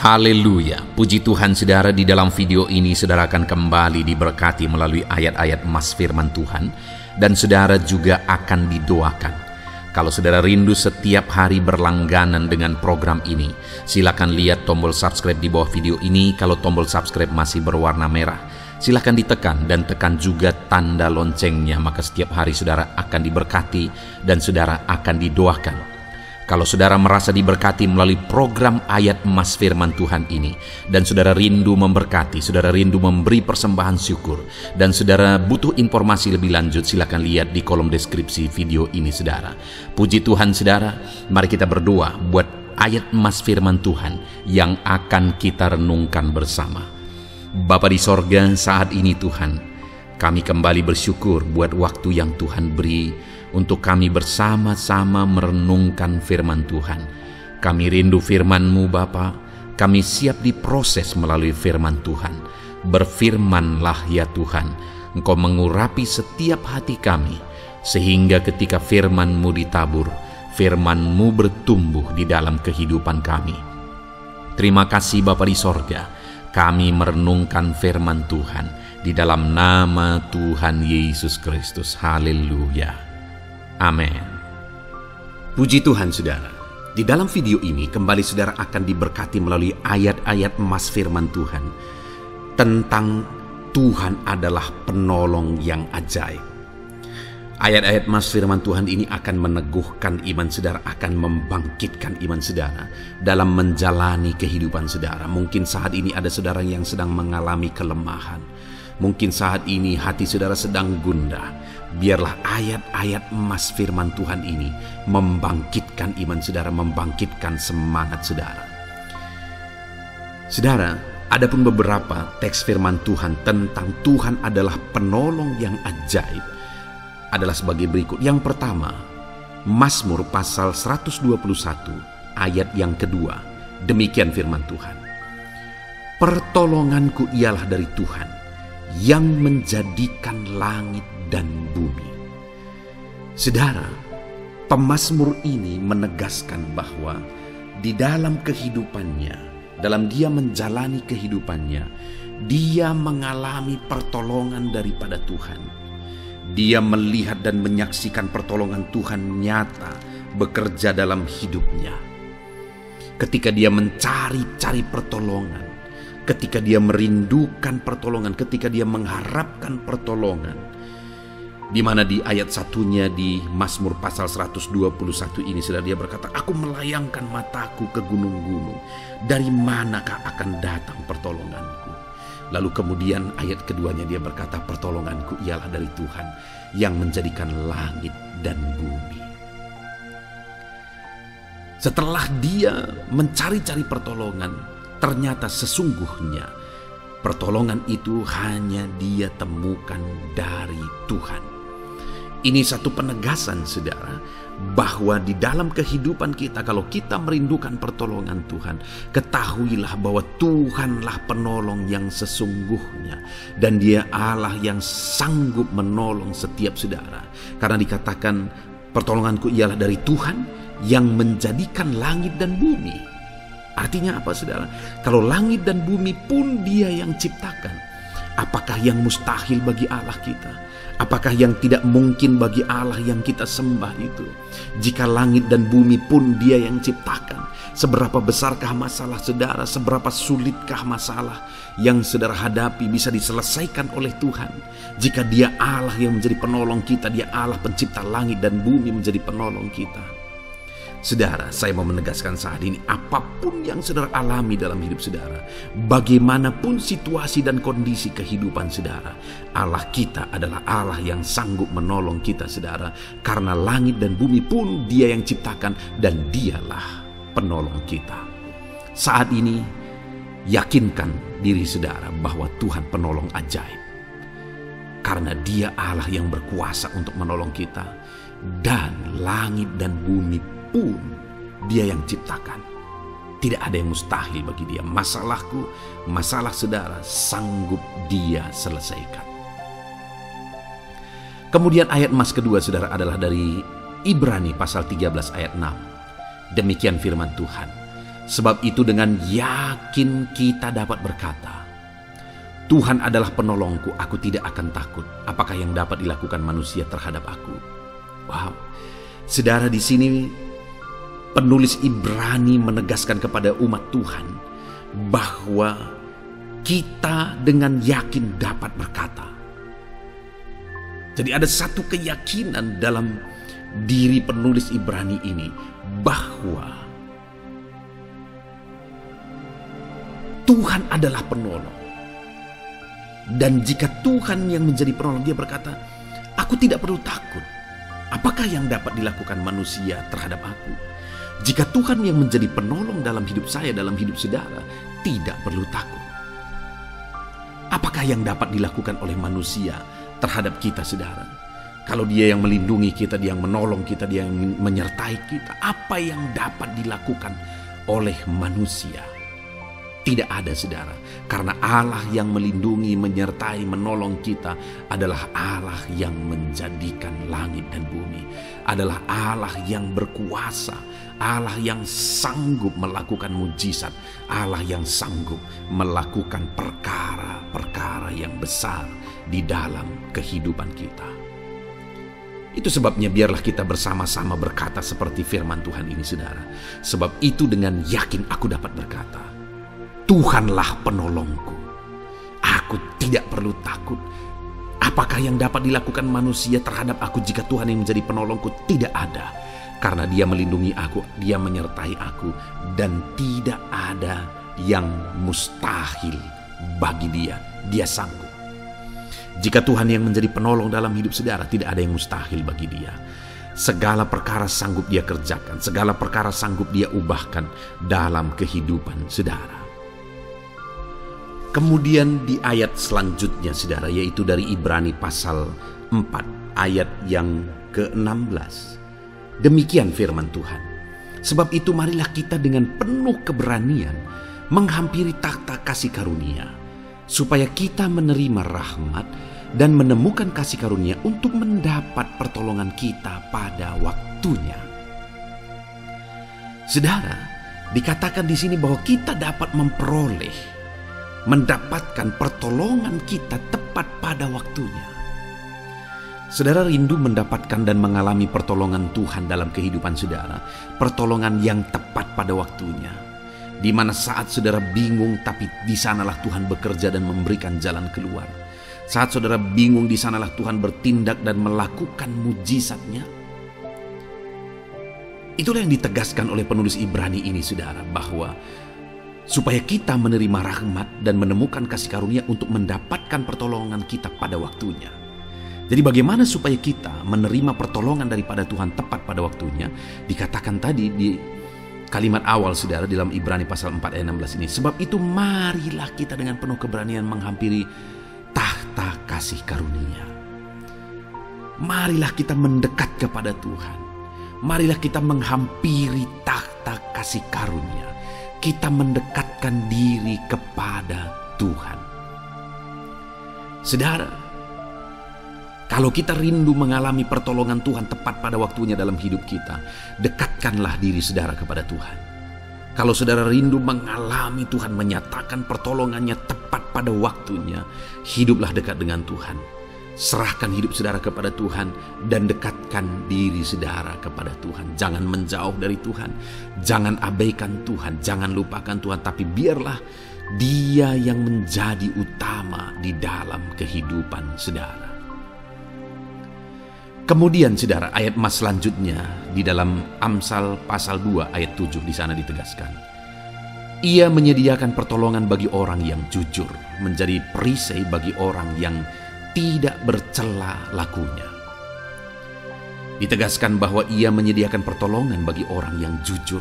Haleluya, puji Tuhan saudara. Di dalam video ini saudara akan kembali diberkati melalui ayat-ayat emas firman Tuhan, dan saudara juga akan didoakan. Kalau saudara rindu setiap hari berlangganan dengan program ini, silakan lihat tombol subscribe di bawah video ini. Kalau tombol subscribe masih berwarna merah, silakan ditekan dan tekan juga tanda loncengnya, maka setiap hari saudara akan diberkati dan saudara akan didoakan. Kalau saudara merasa diberkati melalui program ayat emas firman Tuhan ini, dan saudara rindu memberkati, saudara rindu memberi persembahan syukur, dan saudara butuh informasi lebih lanjut, silakan lihat di kolom deskripsi video ini saudara. Puji Tuhan saudara, mari kita berdoa buat ayat emas firman Tuhan yang akan kita renungkan bersama. Bapa di sorga, saat ini Tuhan, kami kembali bersyukur buat waktu yang Tuhan beri untuk kami bersama-sama merenungkan firman Tuhan. Kami rindu firman-Mu Bapa, kami siap diproses melalui firman Tuhan. Berfirmanlah ya Tuhan, Engkau mengurapi setiap hati kami, sehingga ketika firman-Mu ditabur, firman-Mu bertumbuh di dalam kehidupan kami. Terima kasih Bapa di sorga, kami merenungkan firman Tuhan di dalam nama Tuhan Yesus Kristus. Haleluya. Amin. Puji Tuhan saudara. Di dalam video ini kembali saudara akan diberkati melalui ayat-ayat emas firman Tuhan tentang Tuhan adalah penolong yang ajaib. Ayat-ayat emas firman Tuhan ini akan meneguhkan iman saudara, akan membangkitkan iman saudara dalam menjalani kehidupan saudara. Mungkin saat ini ada saudara yang sedang mengalami kelemahan. Mungkin saat ini hati saudara sedang gundah. Biarlah ayat-ayat emas firman Tuhan ini membangkitkan iman saudara, membangkitkan semangat saudara. Saudara, ada pun beberapa teks firman Tuhan tentang Tuhan adalah penolong yang ajaib adalah sebagai berikut. Yang pertama, Mazmur pasal 121 ayat yang kedua. Demikian firman Tuhan. Pertolonganku ialah dari Tuhan yang menjadikan langit dan bumi. Saudara, pemazmur ini menegaskan bahwa di dalam kehidupannya, dalam dia menjalani kehidupannya, dia mengalami pertolongan daripada Tuhan. Dia melihat dan menyaksikan pertolongan Tuhan nyata bekerja dalam hidupnya. Ketika dia mencari-cari pertolongan, ketika dia merindukan pertolongan, ketika dia mengharapkan pertolongan, di mana di ayat satunya di Mazmur pasal 121 ini saudara, dia berkata, aku melayangkan mataku ke gunung-gunung, dari manakah akan datang pertolonganku? Lalu kemudian ayat keduanya dia berkata, pertolonganku ialah dari Tuhan yang menjadikan langit dan bumi. Setelah dia mencari-cari pertolongan, ternyata sesungguhnya pertolongan itu hanya dia temukan dari Tuhan. Ini satu penegasan saudara, bahwa di dalam kehidupan kita, kalau kita merindukan pertolongan Tuhan, ketahuilah bahwa Tuhanlah penolong yang sesungguhnya, dan dia Allah yang sanggup menolong setiap saudara. Karena dikatakan pertolonganku ialah dari Tuhan yang menjadikan langit dan bumi. Artinya apa saudara? Kalau langit dan bumi pun dia yang ciptakan, apakah yang mustahil bagi Allah kita? Apakah yang tidak mungkin bagi Allah yang kita sembah itu? Jika langit dan bumi pun dia yang ciptakan, seberapa besarkah masalah saudara, seberapa sulitkah masalah yang saudara hadapi bisa diselesaikan oleh Tuhan? Jika dia Allah yang menjadi penolong kita, dia Allah pencipta langit dan bumi menjadi penolong kita. Saudara, saya mau menegaskan saat ini, apapun yang saudara alami dalam hidup saudara, bagaimanapun situasi dan kondisi kehidupan saudara, Allah kita adalah Allah yang sanggup menolong kita saudara, karena langit dan bumi pun dia yang ciptakan dan dialah penolong kita. Saat ini, yakinkan diri saudara bahwa Tuhan penolong ajaib, karena dia Allah yang berkuasa untuk menolong kita, dan langit dan bumi pun dia yang ciptakan. Tidak ada yang mustahil bagi dia. Masalahku, masalah saudara, sanggup dia selesaikan. Kemudian ayat emas kedua saudara adalah dari Ibrani pasal 13 ayat 6. Demikian firman Tuhan. Sebab itu dengan yakin kita dapat berkata, Tuhan adalah penolongku, aku tidak akan takut. Apakah yang dapat dilakukan manusia terhadap aku? Wow, saudara, di sini penulis Ibrani menegaskan kepada umat Tuhan bahwa kita dengan yakin dapat berkata. Jadi ada satu keyakinan dalam diri penulis Ibrani ini bahwa Tuhan adalah penolong. Dan jika Tuhan yang menjadi penolong, dia berkata, aku tidak perlu takut. Apakah yang dapat dilakukan manusia terhadap aku? Jika Tuhan yang menjadi penolong dalam hidup saya, dalam hidup saudara, tidak perlu takut. Apakah yang dapat dilakukan oleh manusia terhadap kita, saudara? Kalau dia yang melindungi kita, dia yang menolong kita, dia yang menyertai kita, apa yang dapat dilakukan oleh manusia? Tidak ada, saudara. Karena Allah yang melindungi, menyertai, menolong kita adalah Allah yang menjadikan langit dan bumi. Adalah Allah yang berkuasa. Allah yang sanggup melakukan mujizat. Allah yang sanggup melakukan perkara-perkara yang besar di dalam kehidupan kita. Itu sebabnya biarlah kita bersama-sama berkata seperti firman Tuhan ini, saudara. Sebab itu dengan yakin aku dapat berkata, Tuhanlah penolongku, aku tidak perlu takut. Apakah yang dapat dilakukan manusia terhadap aku jika Tuhan yang menjadi penolongku? Tidak ada, karena dia melindungi aku, dia menyertai aku, dan tidak ada yang mustahil bagi dia. Dia sanggup. Jika Tuhan yang menjadi penolong dalam hidup saudara, tidak ada yang mustahil bagi dia. Segala perkara sanggup dia kerjakan, segala perkara sanggup dia ubahkan dalam kehidupan saudara. Kemudian di ayat selanjutnya, saudara, yaitu dari Ibrani pasal 4 ayat yang ke-16. Demikian firman Tuhan. Sebab itu marilah kita dengan penuh keberanian menghampiri takhta kasih karunia, supaya kita menerima rahmat dan menemukan kasih karunia untuk mendapat pertolongan kita pada waktunya. Saudara, dikatakan di sini bahwa kita dapat mendapatkan pertolongan kita tepat pada waktunya. Saudara rindu mendapatkan dan mengalami pertolongan Tuhan dalam kehidupan saudara, pertolongan yang tepat pada waktunya, di mana saat saudara bingung, tapi di sanalah Tuhan bekerja dan memberikan jalan keluar. Saat saudara bingung, di sanalah Tuhan bertindak dan melakukan mujizatnya. Itulah yang ditegaskan oleh penulis Ibrani ini, saudara, bahwa supaya kita menerima rahmat dan menemukan kasih karunia untuk mendapatkan pertolongan kita pada waktunya. Jadi bagaimana supaya kita menerima pertolongan daripada Tuhan tepat pada waktunya? Dikatakan tadi di kalimat awal, saudara, dalam Ibrani pasal 4 ayat 16 ini. Sebab itu marilah kita dengan penuh keberanian menghampiri takhta kasih karunia. Marilah kita mendekat kepada Tuhan. Marilah kita menghampiri takhta kasih karunia. Kita mendekatkan diri kepada Tuhan. Saudara, kalau kita rindu mengalami pertolongan Tuhan tepat pada waktunya dalam hidup kita, dekatkanlah diri saudara kepada Tuhan. Kalau saudara rindu mengalami Tuhan menyatakan pertolongannya tepat pada waktunya, hiduplah dekat dengan Tuhan. Serahkan hidup saudara kepada Tuhan dan dekatkan diri saudara kepada Tuhan. Jangan menjauh dari Tuhan, jangan abaikan Tuhan, jangan lupakan Tuhan, tapi biarlah Dia yang menjadi utama di dalam kehidupan saudara. Kemudian saudara, ayat mas selanjutnya di dalam Amsal pasal 2 ayat 7 di sana ditegaskan, Ia menyediakan pertolongan bagi orang yang jujur, menjadi perisai bagi orang yang tidak bercela lakunya. Ditegaskan bahwa Ia menyediakan pertolongan bagi orang yang jujur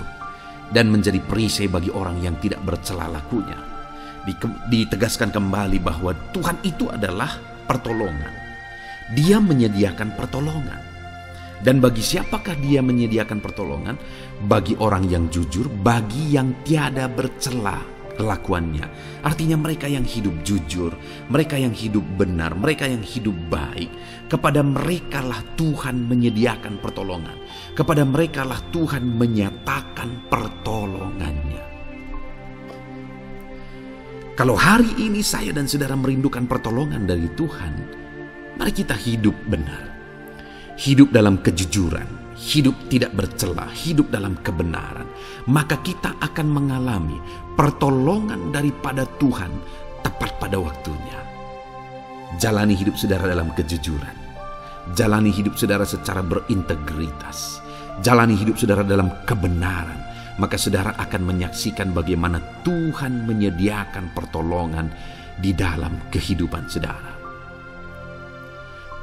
dan menjadi perisai bagi orang yang tidak bercela lakunya. Ditegaskan kembali bahwa Tuhan itu adalah pertolongan. Dia menyediakan pertolongan. Dan bagi siapakah Dia menyediakan pertolongan? Bagi orang yang jujur, bagi yang tiada bercela kelakuannya. Artinya mereka yang hidup jujur, mereka yang hidup benar, mereka yang hidup baik. Kepada merekalah Tuhan menyediakan pertolongan. Kepada merekalah Tuhan menyatakan pertolongannya. Kalau hari ini saya dan saudara merindukan pertolongan dari Tuhan, mari kita hidup benar. Hidup dalam kejujuran, hidup tidak bercela, hidup dalam kebenaran. Maka kita akan mengalami pertolongan daripada Tuhan tepat pada waktunya. Jalani hidup saudara dalam kejujuran. Jalani hidup saudara secara berintegritas. Jalani hidup saudara dalam kebenaran. Maka saudara akan menyaksikan bagaimana Tuhan menyediakan pertolongan di dalam kehidupan saudara.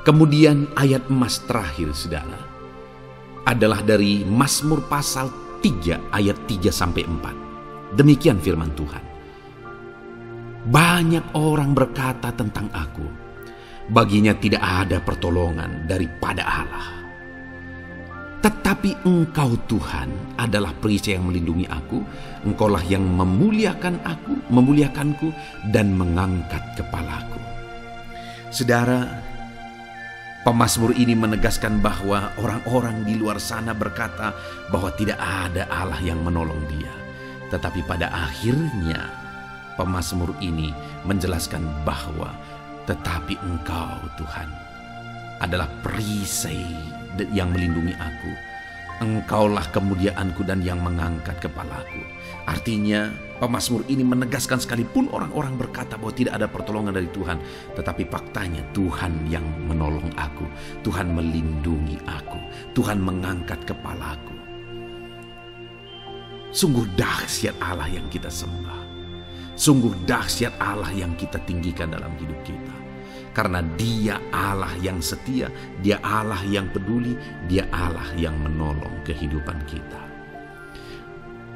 Kemudian ayat emas terakhir saudara adalah dari Mazmur pasal 3 ayat 3-4. Demikian firman Tuhan. Banyak orang berkata tentang aku, baginya tidak ada pertolongan daripada Allah. Tetapi Engkau Tuhan adalah perisai yang melindungi aku. Engkaulah yang memuliakanku dan mengangkat kepalaku. Saudara, pemazmur ini menegaskan bahwa orang-orang di luar sana berkata bahwa tidak ada Allah yang menolong dia. Tetapi pada akhirnya pemazmur ini menjelaskan bahwa tetapi Engkau Tuhan adalah perisai yang melindungi aku. Engkaulah kemuliaanku dan yang mengangkat kepalaku. Artinya pemazmur ini menegaskan sekalipun orang-orang berkata bahwa tidak ada pertolongan dari Tuhan, tetapi faktanya Tuhan yang menolong aku. Tuhan melindungi aku. Tuhan mengangkat kepalaku. Sungguh dahsyat Allah yang kita sembah. Sungguh dahsyat Allah yang kita tinggikan dalam hidup kita. Karena Dia Allah yang setia, Dia Allah yang peduli, Dia Allah yang menolong kehidupan kita.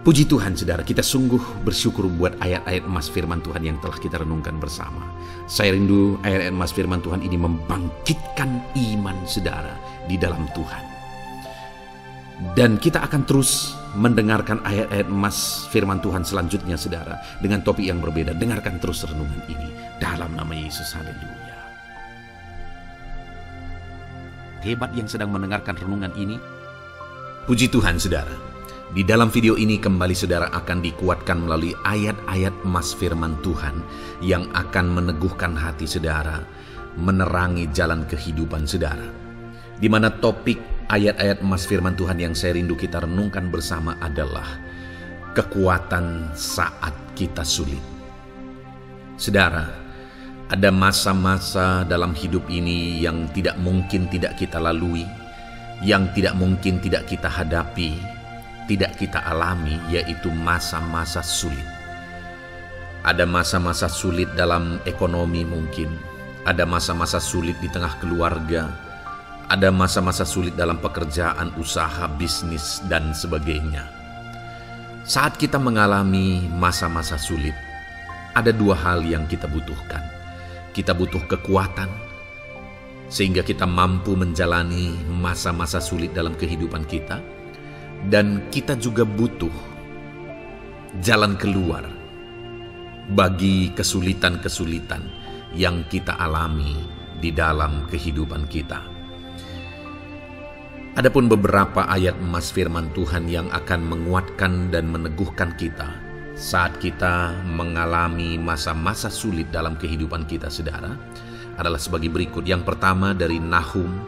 Puji Tuhan saudara, kita sungguh bersyukur buat ayat-ayat emas firman Tuhan yang telah kita renungkan bersama. Saya rindu ayat-ayat emas firman Tuhan ini membangkitkan iman saudara di dalam Tuhan. Dan kita akan terus mendengarkan ayat-ayat emas firman Tuhan selanjutnya saudara, dengan topik yang berbeda. Dengarkan terus renungan ini dalam nama Yesus. Haleluya. Hebat yang sedang mendengarkan renungan ini. Puji Tuhan saudara, di dalam video ini kembali saudara akan dikuatkan melalui ayat-ayat emas firman Tuhan yang akan meneguhkan hati saudara, menerangi jalan kehidupan saudara. Di mana topik ayat-ayat emas firman Tuhan yang saya rindu kita renungkan bersama adalah kekuatan saat kita sulit. Saudara, ada masa-masa dalam hidup ini yang tidak mungkin tidak kita lalui, yang tidak mungkin tidak kita hadapi, tidak kita alami, yaitu masa-masa sulit. Ada masa-masa sulit dalam ekonomi mungkin, ada masa-masa sulit di tengah keluarga, ada masa-masa sulit dalam pekerjaan, usaha, bisnis, dan sebagainya. Saat kita mengalami masa-masa sulit, ada dua hal yang kita butuhkan. Kita butuh kekuatan, sehingga kita mampu menjalani masa-masa sulit dalam kehidupan kita. Dan kita juga butuh jalan keluar bagi kesulitan-kesulitan yang kita alami di dalam kehidupan kita. Adapun beberapa ayat emas firman Tuhan yang akan menguatkan dan meneguhkan kita saat kita mengalami masa-masa sulit dalam kehidupan kita saudara, adalah sebagai berikut. Yang pertama dari Nahum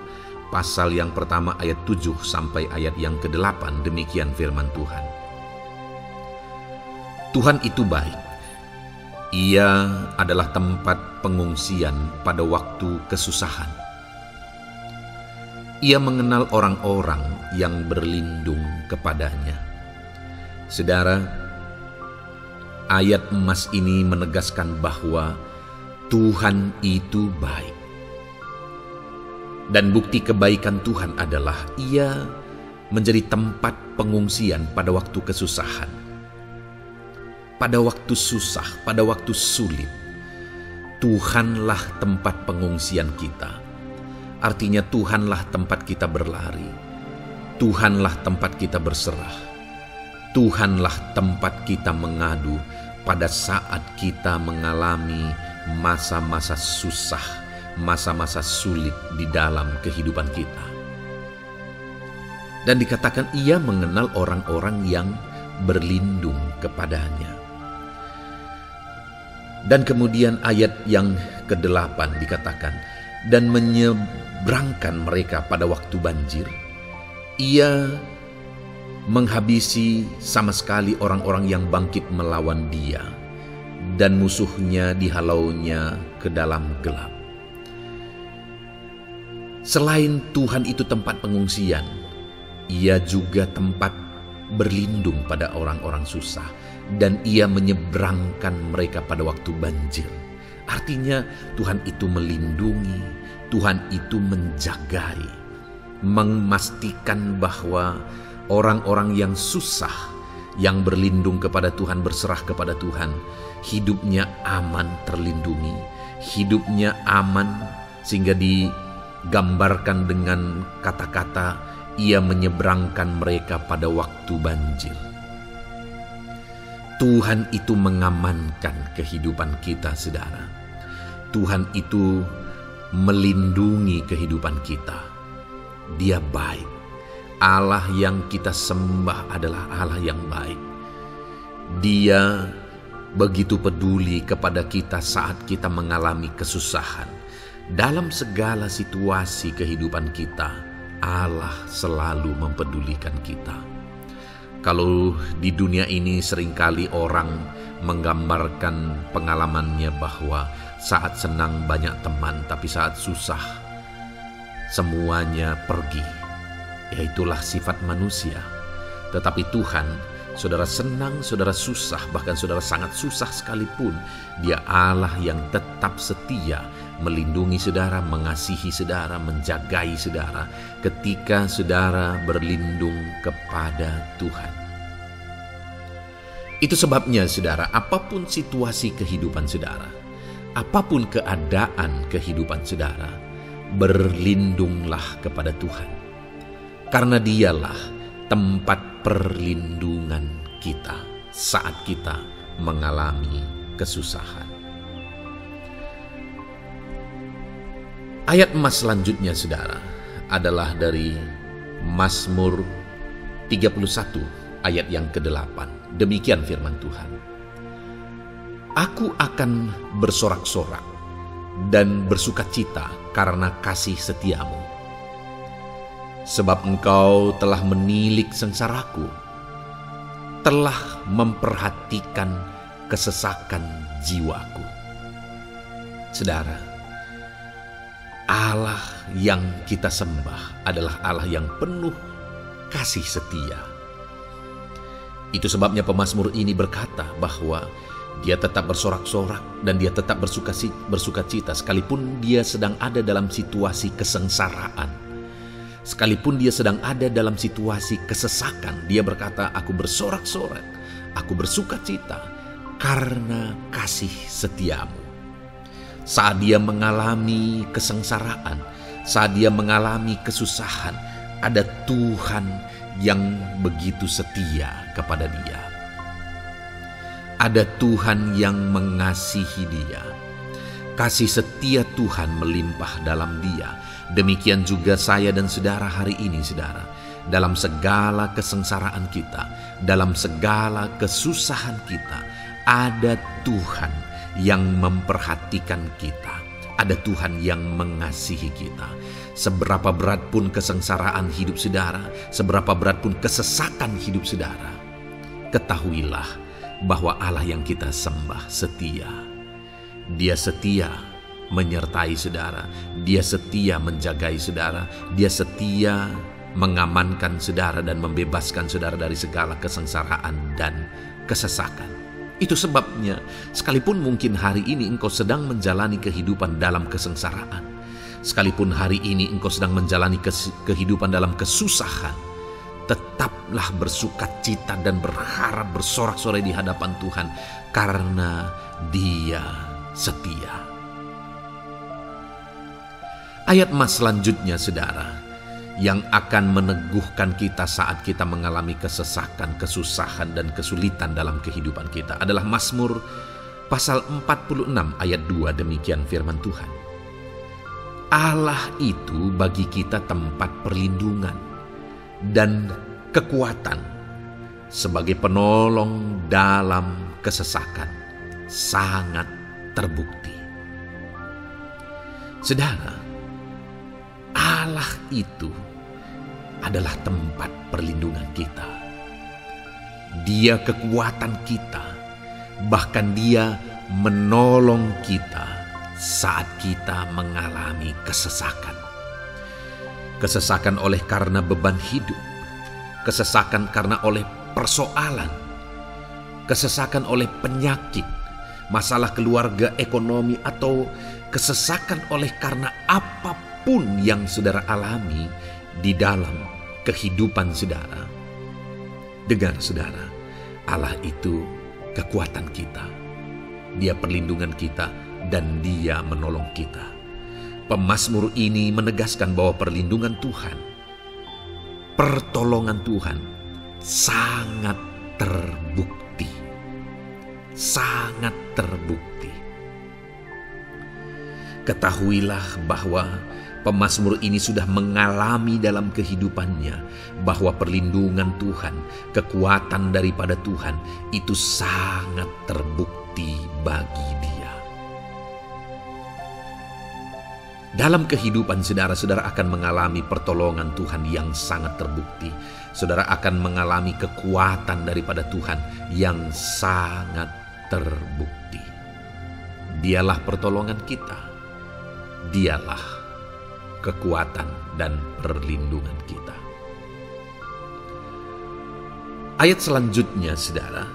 pasal yang pertama ayat 7 sampai ayat yang ke-8. Demikian firman Tuhan. Tuhan itu baik. Ia adalah tempat pengungsian pada waktu kesusahan. Ia mengenal orang-orang yang berlindung kepadanya. Saudara, ayat emas ini menegaskan bahwa Tuhan itu baik. Dan bukti kebaikan Tuhan adalah Ia menjadi tempat pengungsian pada waktu kesusahan. Pada waktu susah, pada waktu sulit, Tuhanlah tempat pengungsian kita. Artinya Tuhanlah tempat kita berlari. Tuhanlah tempat kita berserah. Tuhanlah tempat kita mengadu pada saat kita mengalami masa-masa susah, masa-masa sulit di dalam kehidupan kita. Dan dikatakan Ia mengenal orang-orang yang berlindung kepadanya. Dan kemudian ayat yang ke-8 dikatakan, dan menyeberangkan mereka pada waktu banjir. Ia menghabisi sama sekali orang-orang yang bangkit melawan dia, dan musuhnya dihalaunya ke dalam gelap. Selain Tuhan itu tempat pengungsian, ia juga tempat berlindung pada orang-orang susah, dan ia menyeberangkan mereka pada waktu banjir. Artinya Tuhan itu melindungi, Tuhan itu menjagai, memastikan bahwa orang-orang yang susah, yang berlindung kepada Tuhan, berserah kepada Tuhan, hidupnya aman, terlindungi, hidupnya aman, sehingga digambarkan dengan kata-kata ia menyeberangkan mereka pada waktu banjir. Tuhan itu mengamankan kehidupan kita, saudara. Tuhan itu melindungi kehidupan kita. Dia baik. Allah yang kita sembah adalah Allah yang baik. Dia begitu peduli kepada kita saat kita mengalami kesusahan. Dalam segala situasi kehidupan kita, Allah selalu mempedulikan kita. Kalau di dunia ini seringkali orang menggambarkan pengalamannya bahwa saat senang banyak teman, tapi saat susah semuanya pergi. Ya, itulah sifat manusia. Tetapi Tuhan, saudara senang, saudara susah, bahkan saudara sangat susah sekalipun, Dia Allah yang tetap setia, melindungi saudara, mengasihi saudara, menjagai saudara ketika saudara berlindung kepada Tuhan. Itu sebabnya saudara, apapun situasi kehidupan saudara, apapun keadaan kehidupan saudara, berlindunglah kepada Tuhan. Karena Dialah tempat perlindungan kita saat kita mengalami kesusahan. Ayat emas selanjutnya saudara adalah dari Mazmur 31 ayat yang ke-8. Demikian firman Tuhan. Aku akan bersorak-sorak dan bersukacita karena kasih setiamu. Sebab engkau telah menilik sengsaraku, telah memperhatikan kesesakan jiwaku. Saudara, Allah yang kita sembah adalah Allah yang penuh kasih setia. Itu sebabnya pemazmur ini berkata bahwa dia tetap bersorak-sorak dan dia tetap bersukacita sekalipun dia sedang ada dalam situasi kesengsaraan. Sekalipun dia sedang ada dalam situasi kesesakan, dia berkata, aku bersorak-sorak, aku bersukacita karena kasih setiamu. Saat dia mengalami kesengsaraan, saat dia mengalami kesusahan, ada Tuhan yang begitu setia kepada dia. Ada Tuhan yang mengasihi dia. Kasih setia Tuhan melimpah dalam dia. Demikian juga saya dan saudara hari ini, saudara. Dalam segala kesengsaraan kita, dalam segala kesusahan kita, ada Tuhan yang memperhatikan kita. Ada Tuhan yang mengasihi kita. Seberapa berat pun kesengsaraan hidup saudara, seberapa berat pun kesesakan hidup saudara, ketahuilah bahwa Allah yang kita sembah setia. Dia setia menyertai saudara, Dia setia menjagai saudara, Dia setia mengamankan saudara dan membebaskan saudara dari segala kesengsaraan dan kesesakan. Itu sebabnya sekalipun mungkin hari ini engkau sedang menjalani kehidupan dalam kesengsaraan, sekalipun hari ini engkau sedang menjalani kehidupan dalam kesusahan, tetaplah bersukacita dan berharap, bersorak-sorai di hadapan Tuhan karena Dia setia. Ayat emas selanjutnya saudara, yang akan meneguhkan kita saat kita mengalami kesesakan, kesusahan, dan kesulitan dalam kehidupan kita adalah Mazmur pasal 46 ayat 2. Demikian firman Tuhan. Allah itu bagi kita tempat perlindungan dan kekuatan sebagai penolong dalam kesesakan, sangat terbukti. Saudara, Allah itu adalah tempat perlindungan kita. Dia kekuatan kita, bahkan Dia menolong kita saat kita mengalami kesesakan. Kesesakan oleh karena beban hidup, kesesakan karena oleh persoalan, kesesakan oleh penyakit, masalah keluarga, ekonomi, atau kesesakan oleh karena apapun yang saudara alami di dalam kehidupan saudara. Dengar saudara, Allah itu kekuatan kita. Dia perlindungan kita dan Dia menolong kita. Pemazmur ini menegaskan bahwa perlindungan Tuhan, pertolongan Tuhan sangat terbukti. Sangat terbukti. Ketahuilah bahwa pemazmur ini sudah mengalami dalam kehidupannya bahwa perlindungan Tuhan, kekuatan daripada Tuhan itu sangat terbukti bagi dia. Dalam kehidupan saudara akan mengalami pertolongan Tuhan yang sangat terbukti. Saudara akan mengalami kekuatan daripada Tuhan yang sangat terbukti. Dialah pertolongan kita. Dialah kekuatan dan perlindungan kita. Ayat selanjutnya saudara,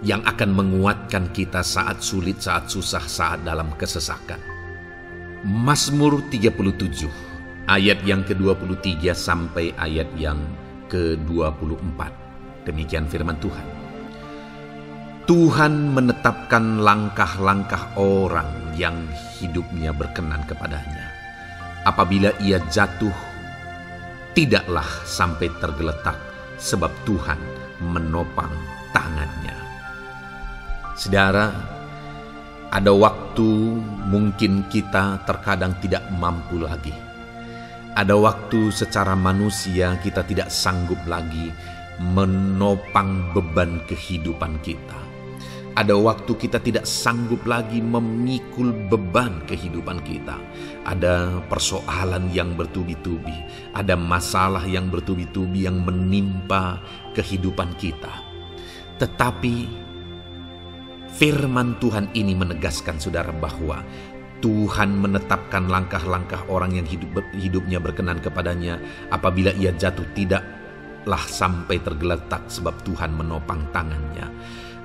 yang akan menguatkan kita saat sulit, saat susah, saat dalam kesesakan. Mazmur 37 ayat yang ke-23 sampai ayat yang ke-24. Demikian firman Tuhan. Tuhan menetapkan langkah-langkah orang yang hidupnya berkenan kepadanya. Apabila ia jatuh, tidaklah sampai tergeletak, sebab Tuhan menopang tangannya. Saudara, ada waktu mungkin kita terkadang tidak mampu lagi. Ada waktu secara manusia kita tidak sanggup lagi menopang beban kehidupan kita. Ada waktu kita tidak sanggup lagi memikul beban kehidupan kita. Ada persoalan yang bertubi-tubi, ada masalah yang bertubi-tubi yang menimpa kehidupan kita. Tetapi firman Tuhan ini menegaskan saudara bahwa Tuhan menetapkan langkah-langkah orang yang hidupnya berkenan kepadanya. Apabila ia jatuh, tidaklah sampai tergeletak, sebab Tuhan menopang tangannya.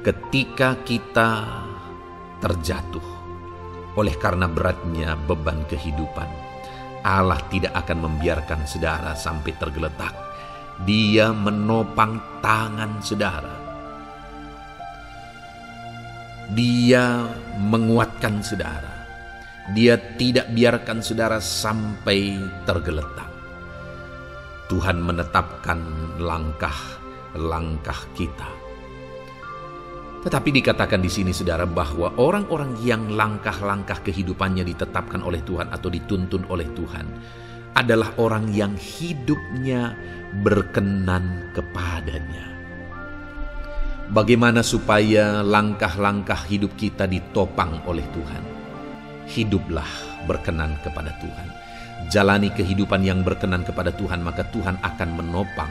Ketika kita terjatuh oleh karena beratnya beban kehidupan, Allah tidak akan membiarkan saudara sampai tergeletak. Dia menopang tangan saudara. Dia menguatkan saudara. Dia tidak biarkan saudara sampai tergeletak. Tuhan menetapkan langkah-langkah kita. Tetapi dikatakan di sini saudara bahwa orang-orang yang langkah-langkah kehidupannya ditetapkan oleh Tuhan atau dituntun oleh Tuhan adalah orang yang hidupnya berkenan kepadanya. Bagaimana supaya langkah-langkah hidup kita ditopang oleh Tuhan? Hiduplah berkenan kepada Tuhan. Jalani kehidupan yang berkenan kepada Tuhan, maka Tuhan akan menopang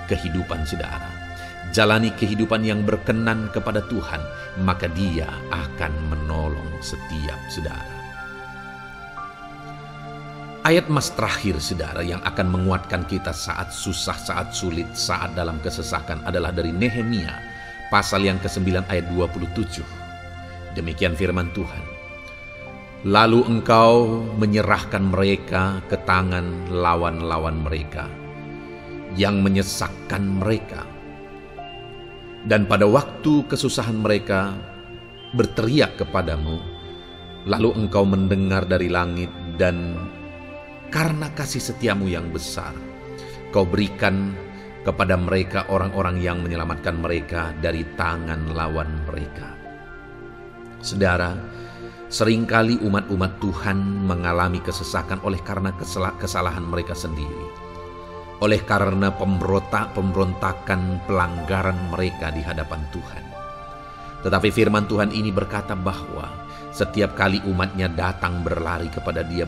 kehidupan saudara. Jalani kehidupan yang berkenan kepada Tuhan, maka Dia akan menolong setiap saudara. Ayat mas terakhir saudara yang akan menguatkan kita saat susah, saat sulit, saat dalam kesesakan adalah dari Nehemia pasal yang ke-9 ayat 27. Demikian firman Tuhan. Lalu engkau menyerahkan mereka ke tangan lawan-lawan mereka yang menyesakkan mereka. Dan pada waktu kesusahan mereka berteriak kepadamu, lalu engkau mendengar dari langit, dan karena kasih setiamu yang besar, kau berikan kepada mereka orang-orang yang menyelamatkan mereka dari tangan lawan mereka. Saudara, seringkali umat-umat Tuhan mengalami kesesakan oleh karena kesalahan mereka sendiri. Oleh karena pemberontakan, pelanggaran mereka di hadapan Tuhan. Tetapi firman Tuhan ini berkata bahwa setiap kali umatnya datang berlari kepada dia,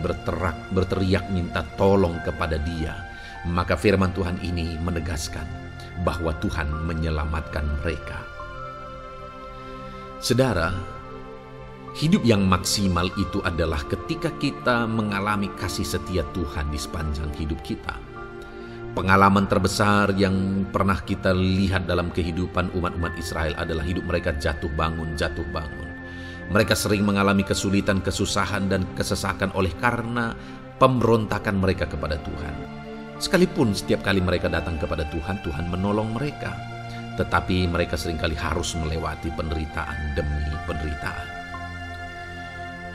berteriak minta tolong kepada dia, maka firman Tuhan ini menegaskan bahwa Tuhan menyelamatkan mereka. Saudara, hidup yang maksimal itu adalah ketika kita mengalami kasih setia Tuhan di sepanjang hidup kita. Pengalaman terbesar yang pernah kita lihat dalam kehidupan umat-umat Israel adalah hidup mereka jatuh bangun. Mereka sering mengalami kesulitan, kesusahan, dan kesesakan oleh karena pemberontakan mereka kepada Tuhan. Sekalipun setiap kali mereka datang kepada Tuhan, Tuhan menolong mereka. Tetapi mereka seringkali harus melewati penderitaan demi penderitaan.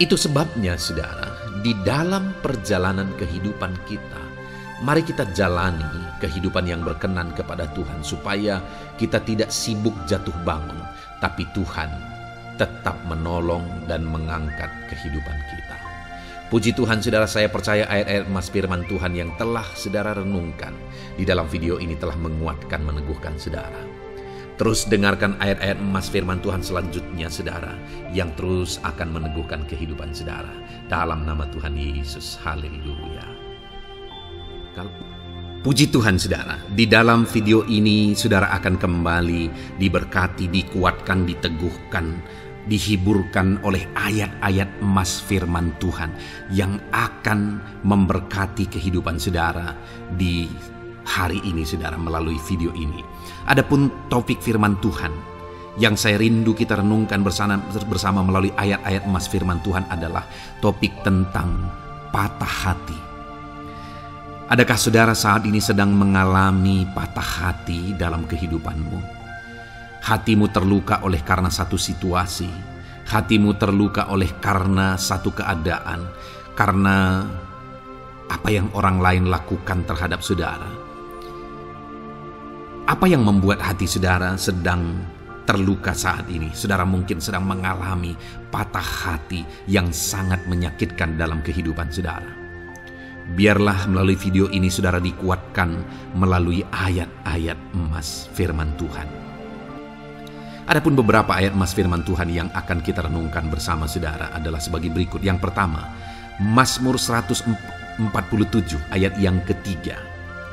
Itu sebabnya, saudara, di dalam perjalanan kehidupan kita, mari kita jalani kehidupan yang berkenan kepada Tuhan, supaya kita tidak sibuk jatuh bangun, tapi Tuhan tetap menolong dan mengangkat kehidupan kita. Puji Tuhan, saudara, saya percaya ayat-ayat emas firman Tuhan yang telah saudara renungkan di dalam video ini telah menguatkan, meneguhkan saudara. Terus dengarkan ayat-ayat emas firman Tuhan selanjutnya, saudara, yang terus akan meneguhkan kehidupan saudara. Dalam nama Tuhan Yesus, haleluya. Puji Tuhan, saudara, di dalam video ini saudara akan kembali diberkati, dikuatkan, diteguhkan, dihiburkan oleh ayat-ayat emas firman Tuhan yang akan memberkati kehidupan saudara di hari ini, saudara, melalui video ini. Adapun topik firman Tuhan yang saya rindu kita renungkan bersama melalui ayat-ayat emas firman Tuhan adalah topik tentang patah hati. Adakah saudara saat ini sedang mengalami patah hati dalam kehidupanmu? Hatimu terluka oleh karena satu situasi, hatimu terluka oleh karena satu keadaan, karena apa yang orang lain lakukan terhadap saudara. Apa yang membuat hati saudara sedang terluka saat ini? Saudara mungkin sedang mengalami patah hati yang sangat menyakitkan dalam kehidupan saudara. Biarlah melalui video ini saudara dikuatkan melalui ayat-ayat emas firman Tuhan. Adapun beberapa ayat emas firman Tuhan yang akan kita renungkan bersama saudara adalah sebagai berikut. Yang pertama, Mazmur 147 ayat yang ketiga.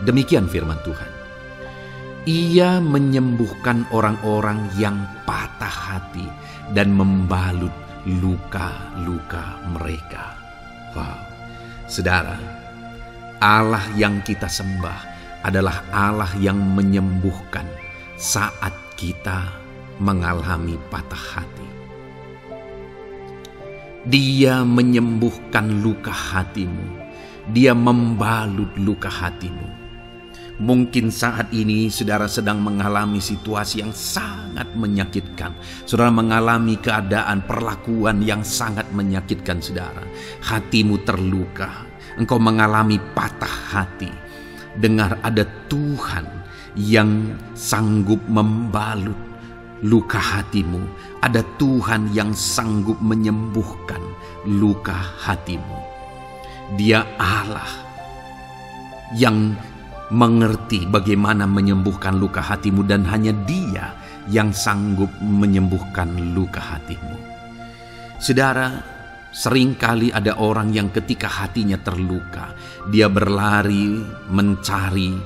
Demikian firman Tuhan. Ia menyembuhkan orang-orang yang patah hati dan membalut luka-luka mereka. Wow, saudara, Allah yang kita sembah adalah Allah yang menyembuhkan saat kita mengalami patah hati. Dia menyembuhkan luka hatimu, Dia membalut luka hatimu. Mungkin saat ini saudara sedang mengalami situasi yang sangat menyakitkan. Saudara mengalami keadaan perlakuan yang sangat menyakitkan saudara. Hatimu terluka. Engkau mengalami patah hati. Dengar, ada Tuhan yang sanggup membalut luka hatimu. Ada Tuhan yang sanggup menyembuhkan luka hatimu. Dia Allah yang mengerti bagaimana menyembuhkan luka hatimu, dan hanya Dia yang sanggup menyembuhkan luka hatimu. Saudara, seringkali ada orang yang ketika hatinya terluka, dia berlari mencari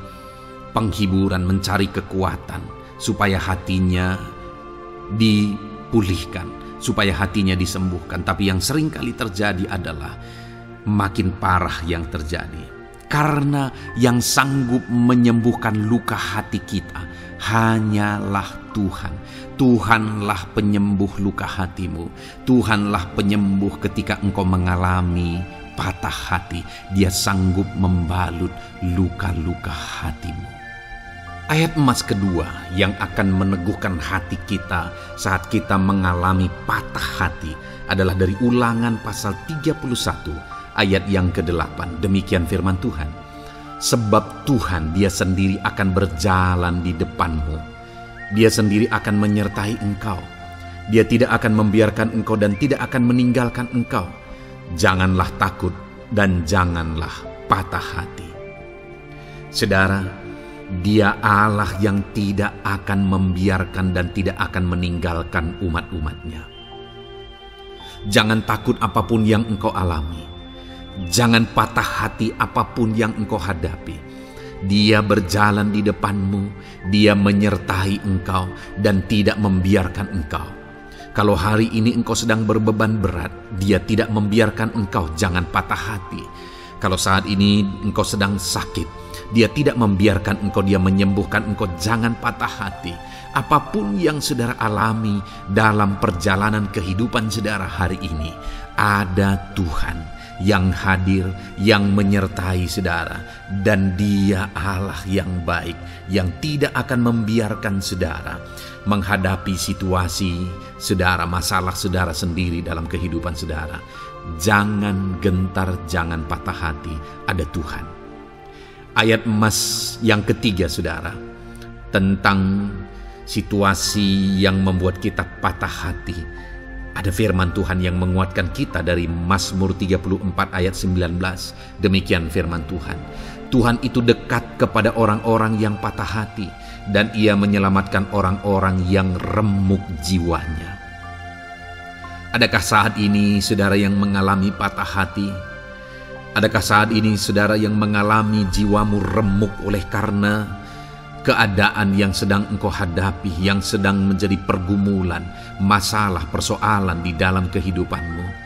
penghiburan, mencari kekuatan supaya hatinya dipulihkan, supaya hatinya disembuhkan. Tapi yang seringkali terjadi adalah makin parah yang terjadi. Karena yang sanggup menyembuhkan luka hati kita hanyalah Tuhan. Tuhanlah penyembuh luka hatimu. Tuhanlah penyembuh ketika engkau mengalami patah hati. Dia sanggup membalut luka-luka hatimu. Ayat emas kedua yang akan meneguhkan hati kita saat kita mengalami patah hati adalah dari Ulangan pasal 31 ayat yang ke-8. Demikian firman Tuhan. Sebab Tuhan Dia sendiri akan berjalan di depanmu. Dia sendiri akan menyertai engkau. Dia tidak akan membiarkan engkau dan tidak akan meninggalkan engkau. Janganlah takut dan janganlah patah hati. Saudara, Dia Allah yang tidak akan membiarkan dan tidak akan meninggalkan umat-umatnya. Jangan takut apapun yang engkau alami. Jangan patah hati apapun yang engkau hadapi. Dia berjalan di depanmu, Dia menyertai engkau dan tidak membiarkan engkau. Kalau hari ini engkau sedang berbeban berat, Dia tidak membiarkan engkau, jangan patah hati. Kalau saat ini engkau sedang sakit, Dia tidak membiarkan engkau, Dia menyembuhkan engkau, jangan patah hati. Apapun yang saudara alami dalam perjalanan kehidupan saudara hari ini, ada Tuhan yang hadir, yang menyertai saudara, dan Dia Allah yang baik, yang tidak akan membiarkan saudara menghadapi situasi saudara, masalah saudara sendiri dalam kehidupan saudara. Jangan gentar, jangan patah hati, ada Tuhan. Ayat emas yang ketiga saudara, tentang situasi yang membuat kita patah hati. Ada firman Tuhan yang menguatkan kita dari Mazmur 34 ayat 19. Demikian firman Tuhan. Tuhan itu dekat kepada orang-orang yang patah hati, dan Ia menyelamatkan orang-orang yang remuk jiwanya. Adakah saat ini saudara yang mengalami patah hati? Adakah saat ini saudara yang mengalami jiwamu remuk oleh karena keadaan yang sedang engkau hadapi, yang sedang menjadi pergumulan, masalah, persoalan di dalam kehidupanmu?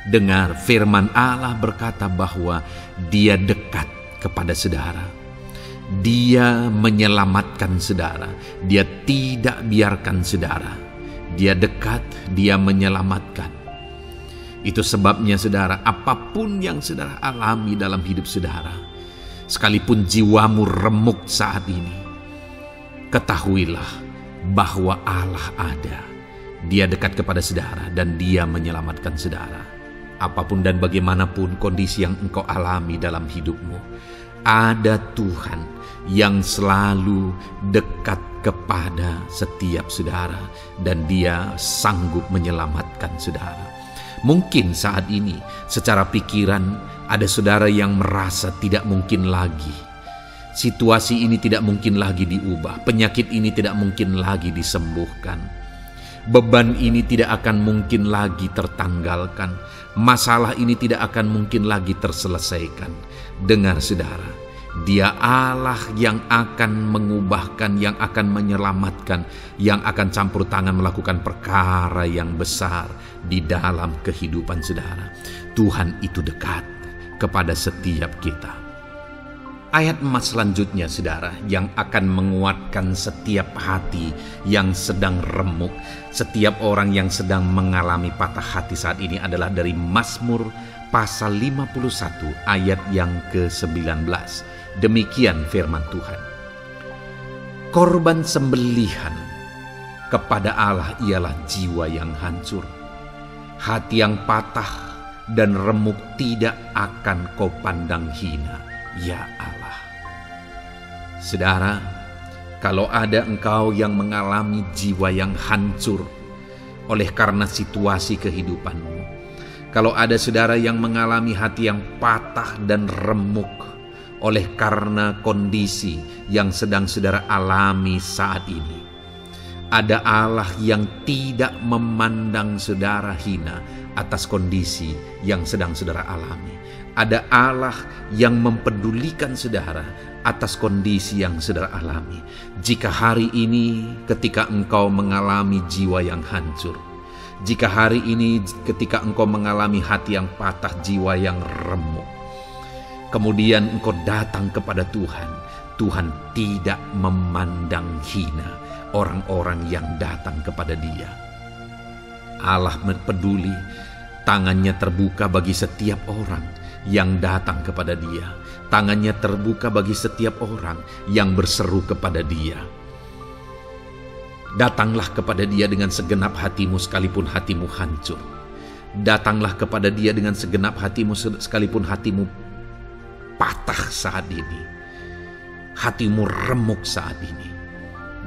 Dengar, firman Allah berkata bahwa Dia dekat kepada saudara. Dia menyelamatkan saudara. Dia tidak biarkan saudara. Dia dekat, Dia menyelamatkan. Itu sebabnya saudara, apapun yang saudara alami dalam hidup saudara, sekalipun jiwamu remuk saat ini, ketahuilah bahwa Allah ada. Dia dekat kepada saudara dan Dia menyelamatkan saudara. Apapun dan bagaimanapun kondisi yang engkau alami dalam hidupmu, ada Tuhan yang selalu dekat kepada setiap saudara dan Dia sanggup menyelamatkan saudara. Mungkin saat ini secara pikiran ada saudara yang merasa tidak mungkin lagi. Situasi ini tidak mungkin lagi diubah. Penyakit ini tidak mungkin lagi disembuhkan. Beban ini tidak akan mungkin lagi tertanggalkan. Masalah ini tidak akan mungkin lagi terselesaikan. Dengar saudara, Dia Allah yang akan mengubahkan, yang akan menyelamatkan, yang akan campur tangan melakukan perkara yang besar di dalam kehidupan saudara. Tuhan itu dekat kepada setiap kita. Ayat emas selanjutnya saudara, yang akan menguatkan setiap hati yang sedang remuk, setiap orang yang sedang mengalami patah hati saat ini adalah dari Mazmur pasal 51 ayat yang ke-19. Demikian firman Tuhan. Korban sembelihan kepada Allah ialah jiwa yang hancur. Hati yang patah dan remuk tidak akan kau pandang hina, ya Allah. Saudara, kalau ada engkau yang mengalami jiwa yang hancur oleh karena situasi kehidupanmu, kalau ada saudara yang mengalami hati yang patah dan remuk oleh karena kondisi yang sedang saudara alami saat ini, ada Allah yang tidak memandang saudara hina atas kondisi yang sedang saudara alami. Ada Allah yang mempedulikan saudara atas kondisi yang saudara alami. Jika hari ini ketika engkau mengalami jiwa yang hancur, jika hari ini ketika engkau mengalami hati yang patah, jiwa yang remuk, kemudian engkau datang kepada Tuhan, Tuhan tidak memandang hina orang-orang yang datang kepada Dia. Allah peduli, tangannya terbuka bagi setiap orang yang datang kepada Dia. Tangannya terbuka bagi setiap orang yang berseru kepada Dia. Datanglah kepada Dia dengan segenap hatimu sekalipun hatimu hancur. Datanglah kepada Dia dengan segenap hatimu sekalipun hatimu patah saat ini. Hatimu remuk saat ini.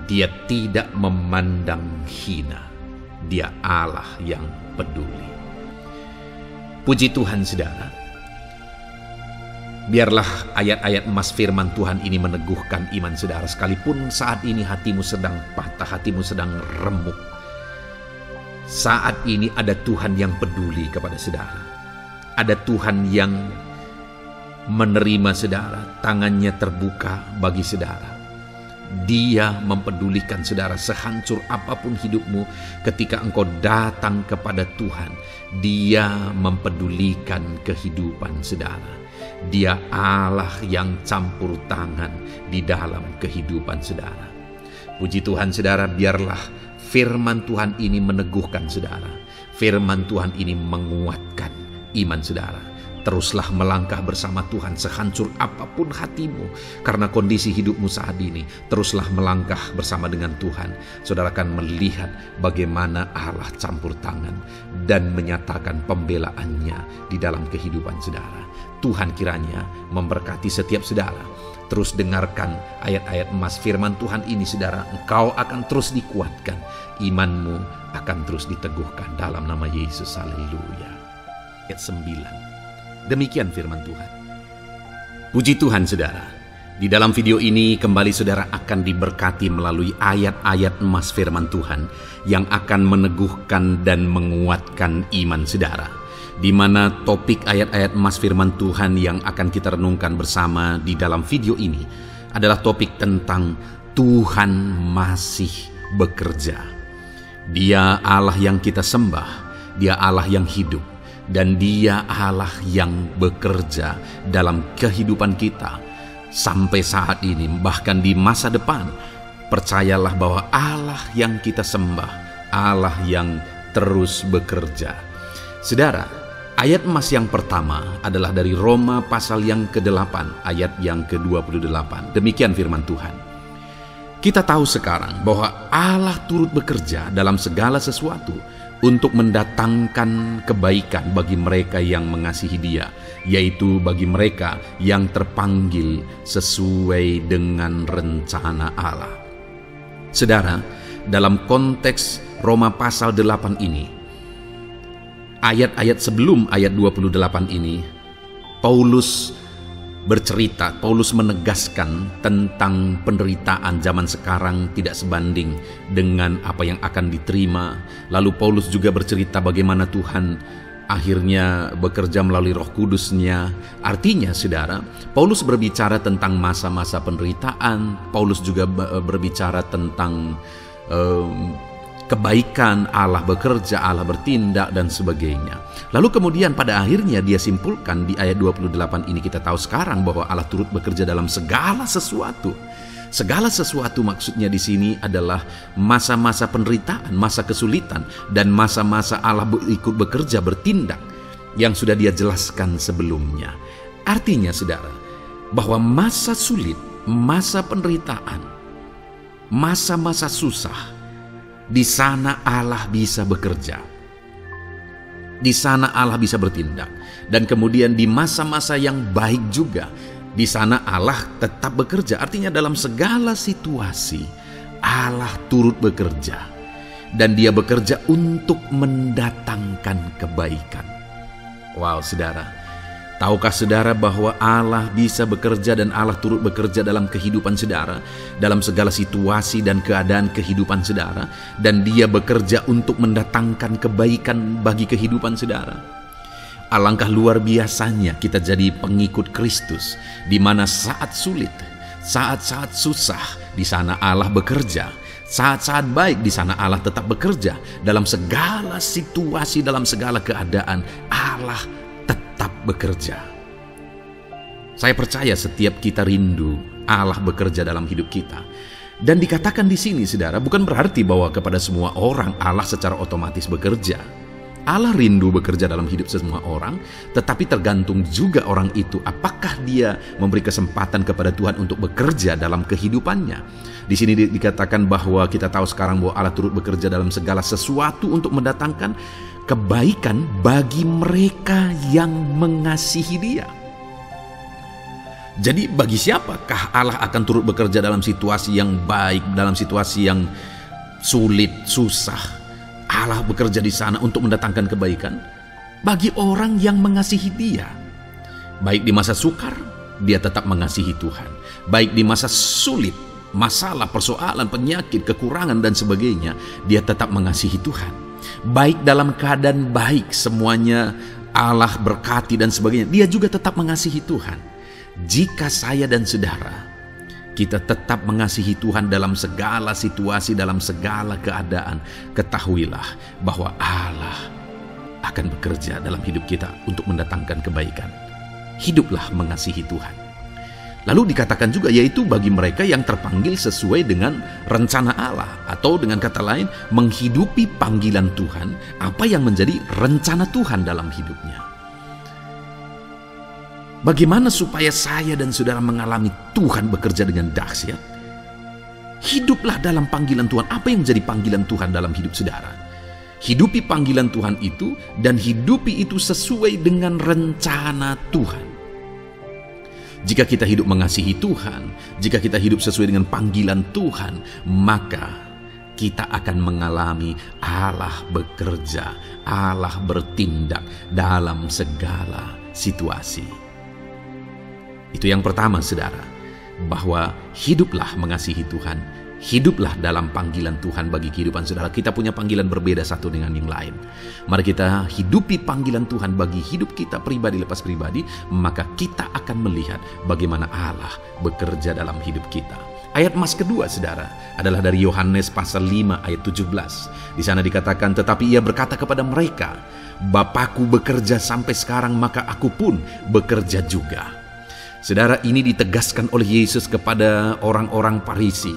Dia tidak memandang hina. Dia Allah yang peduli. Puji Tuhan saudara. Biarlah ayat-ayat emas firman Tuhan ini meneguhkan iman saudara, sekalipun saat ini hatimu sedang patah, hatimu sedang remuk. Saat ini ada Tuhan yang peduli kepada saudara. Ada Tuhan yang menerima saudara, tangannya terbuka bagi saudara. Dia mempedulikan saudara sehancur apapun hidupmu. Ketika engkau datang kepada Tuhan, Dia mempedulikan kehidupan saudara. Dia Allah yang campur tangan di dalam kehidupan saudara. Puji Tuhan saudara, biarlah firman Tuhan ini meneguhkan saudara. Firman Tuhan ini menguatkan iman saudara. Teruslah melangkah bersama Tuhan sehancur apapun hatimu karena kondisi hidupmu saat ini. Teruslah melangkah bersama dengan Tuhan. Saudara akan melihat bagaimana Allah campur tangan dan menyatakan pembelaannya di dalam kehidupan saudara. Tuhan kiranya memberkati setiap saudara. Terus dengarkan ayat-ayat emas firman Tuhan ini saudara. Engkau akan terus dikuatkan. Imanmu akan terus diteguhkan dalam nama Yesus. Haleluya. Ayat 9. Demikian firman Tuhan. Puji Tuhan saudara. Di dalam video ini kembali saudara akan diberkati melalui ayat-ayat emas firman Tuhan yang akan meneguhkan dan menguatkan iman saudara. Di mana topik ayat-ayat emas firman Tuhan yang akan kita renungkan bersama di dalam video ini adalah topik tentang Tuhan masih bekerja. Dia Allah yang kita sembah, Dia Allah yang hidup. Dan Dia Allah yang bekerja dalam kehidupan kita sampai saat ini, bahkan di masa depan. Percayalah bahwa Allah yang kita sembah, Allah yang terus bekerja. Saudara, ayat emas yang pertama adalah dari Roma pasal yang ke-8, ayat yang ke-28. Demikian firman Tuhan. Kita tahu sekarang bahwa Allah turut bekerja dalam segala sesuatu untuk mendatangkan kebaikan bagi mereka yang mengasihi Dia, yaitu bagi mereka yang terpanggil sesuai dengan rencana Allah. Saudara, dalam konteks Roma pasal 8 ini, ayat-ayat sebelum ayat 28 ini, Paulus bercerita, Paulus menegaskan tentang penderitaan zaman sekarang tidak sebanding dengan apa yang akan diterima. Lalu Paulus juga bercerita bagaimana Tuhan akhirnya bekerja melalui Roh Kudus-Nya. Artinya saudara, Paulus berbicara tentang masa-masa penderitaan. Paulus juga berbicara tentang kebaikan, Allah bekerja, Allah bertindak dan sebagainya. Lalu kemudian pada akhirnya dia simpulkan di ayat 28 ini, kita tahu sekarang bahwa Allah turut bekerja dalam segala sesuatu. Segala sesuatu maksudnya di sini adalah masa-masa penderitaan, masa kesulitan, dan masa-masa Allah ikut bekerja, bertindak yang sudah Dia jelaskan sebelumnya. Artinya saudara, bahwa masa sulit, masa penderitaan, masa-masa susah, di sana Allah bisa bekerja. Di sana Allah bisa bertindak. Dan kemudian di masa-masa yang baik juga, di sana Allah tetap bekerja. Artinya dalam segala situasi Allah turut bekerja. Dan Dia bekerja untuk mendatangkan kebaikan. Wow saudara, tahukah saudara bahwa Allah bisa bekerja dan Allah turut bekerja dalam kehidupan saudara, dalam segala situasi dan keadaan kehidupan saudara, dan Dia bekerja untuk mendatangkan kebaikan bagi kehidupan saudara? Alangkah luar biasanya kita jadi pengikut Kristus, di mana saat sulit, saat-saat susah, di sana Allah bekerja. Saat-saat baik, di sana Allah tetap bekerja. Dalam segala situasi, dalam segala keadaan, Allah tetap bekerja. Saya percaya setiap kita rindu Allah bekerja dalam hidup kita. Dan dikatakan di sini saudara, bukan berarti bahwa kepada semua orang Allah secara otomatis bekerja. Allah rindu bekerja dalam hidup semua orang, tetapi tergantung juga orang itu apakah dia memberi kesempatan kepada Tuhan untuk bekerja dalam kehidupannya. Di sini dikatakan bahwa kita tahu sekarang bahwa Allah turut bekerja dalam segala sesuatu untuk mendatangkan kebaikan bagi mereka yang mengasihi Dia. Jadi bagi siapakah Allah akan turut bekerja dalam situasi yang baik, dalam situasi yang sulit, susah? Allah bekerja di sana untuk mendatangkan kebaikan bagi orang yang mengasihi Dia. Baik di masa sukar dia tetap mengasihi Tuhan. Baik di masa sulit, masalah, persoalan, penyakit, kekurangan, dan sebagainya, dia tetap mengasihi Tuhan. Baik dalam keadaan baik, semuanya Allah berkati dan sebagainya, dia juga tetap mengasihi Tuhan. Jika saya dan saudara, kita tetap mengasihi Tuhan dalam segala situasi, dalam segala keadaan, ketahuilah bahwa Allah akan bekerja dalam hidup kita untuk mendatangkan kebaikan. Hiduplah mengasihi Tuhan. Lalu dikatakan juga, yaitu bagi mereka yang terpanggil sesuai dengan rencana Allah, atau dengan kata lain, menghidupi panggilan Tuhan, apa yang menjadi rencana Tuhan dalam hidupnya. Bagaimana supaya saya dan saudara mengalami Tuhan bekerja dengan dahsyat? Hiduplah dalam panggilan Tuhan. Apa yang menjadi panggilan Tuhan dalam hidup saudara? Hidupi panggilan Tuhan itu, dan hidupi itu sesuai dengan rencana Tuhan. Jika kita hidup mengasihi Tuhan, jika kita hidup sesuai dengan panggilan Tuhan, maka kita akan mengalami Allah bekerja, Allah bertindak dalam segala situasi. Itu yang pertama, saudara, bahwa hiduplah mengasihi Tuhan, hiduplah dalam panggilan Tuhan bagi kehidupan saudara. Kita punya panggilan berbeda satu dengan yang lain. Mari kita hidupi panggilan Tuhan bagi hidup kita pribadi lepas pribadi, maka kita akan melihat bagaimana Allah bekerja dalam hidup kita. Ayat emas kedua, saudara, adalah dari Yohanes pasal 5 ayat 17. Di sana dikatakan, tetapi ia berkata kepada mereka, Bapakku bekerja sampai sekarang, maka aku pun bekerja juga. Saudara, ini ditegaskan oleh Yesus kepada orang-orang Farisi.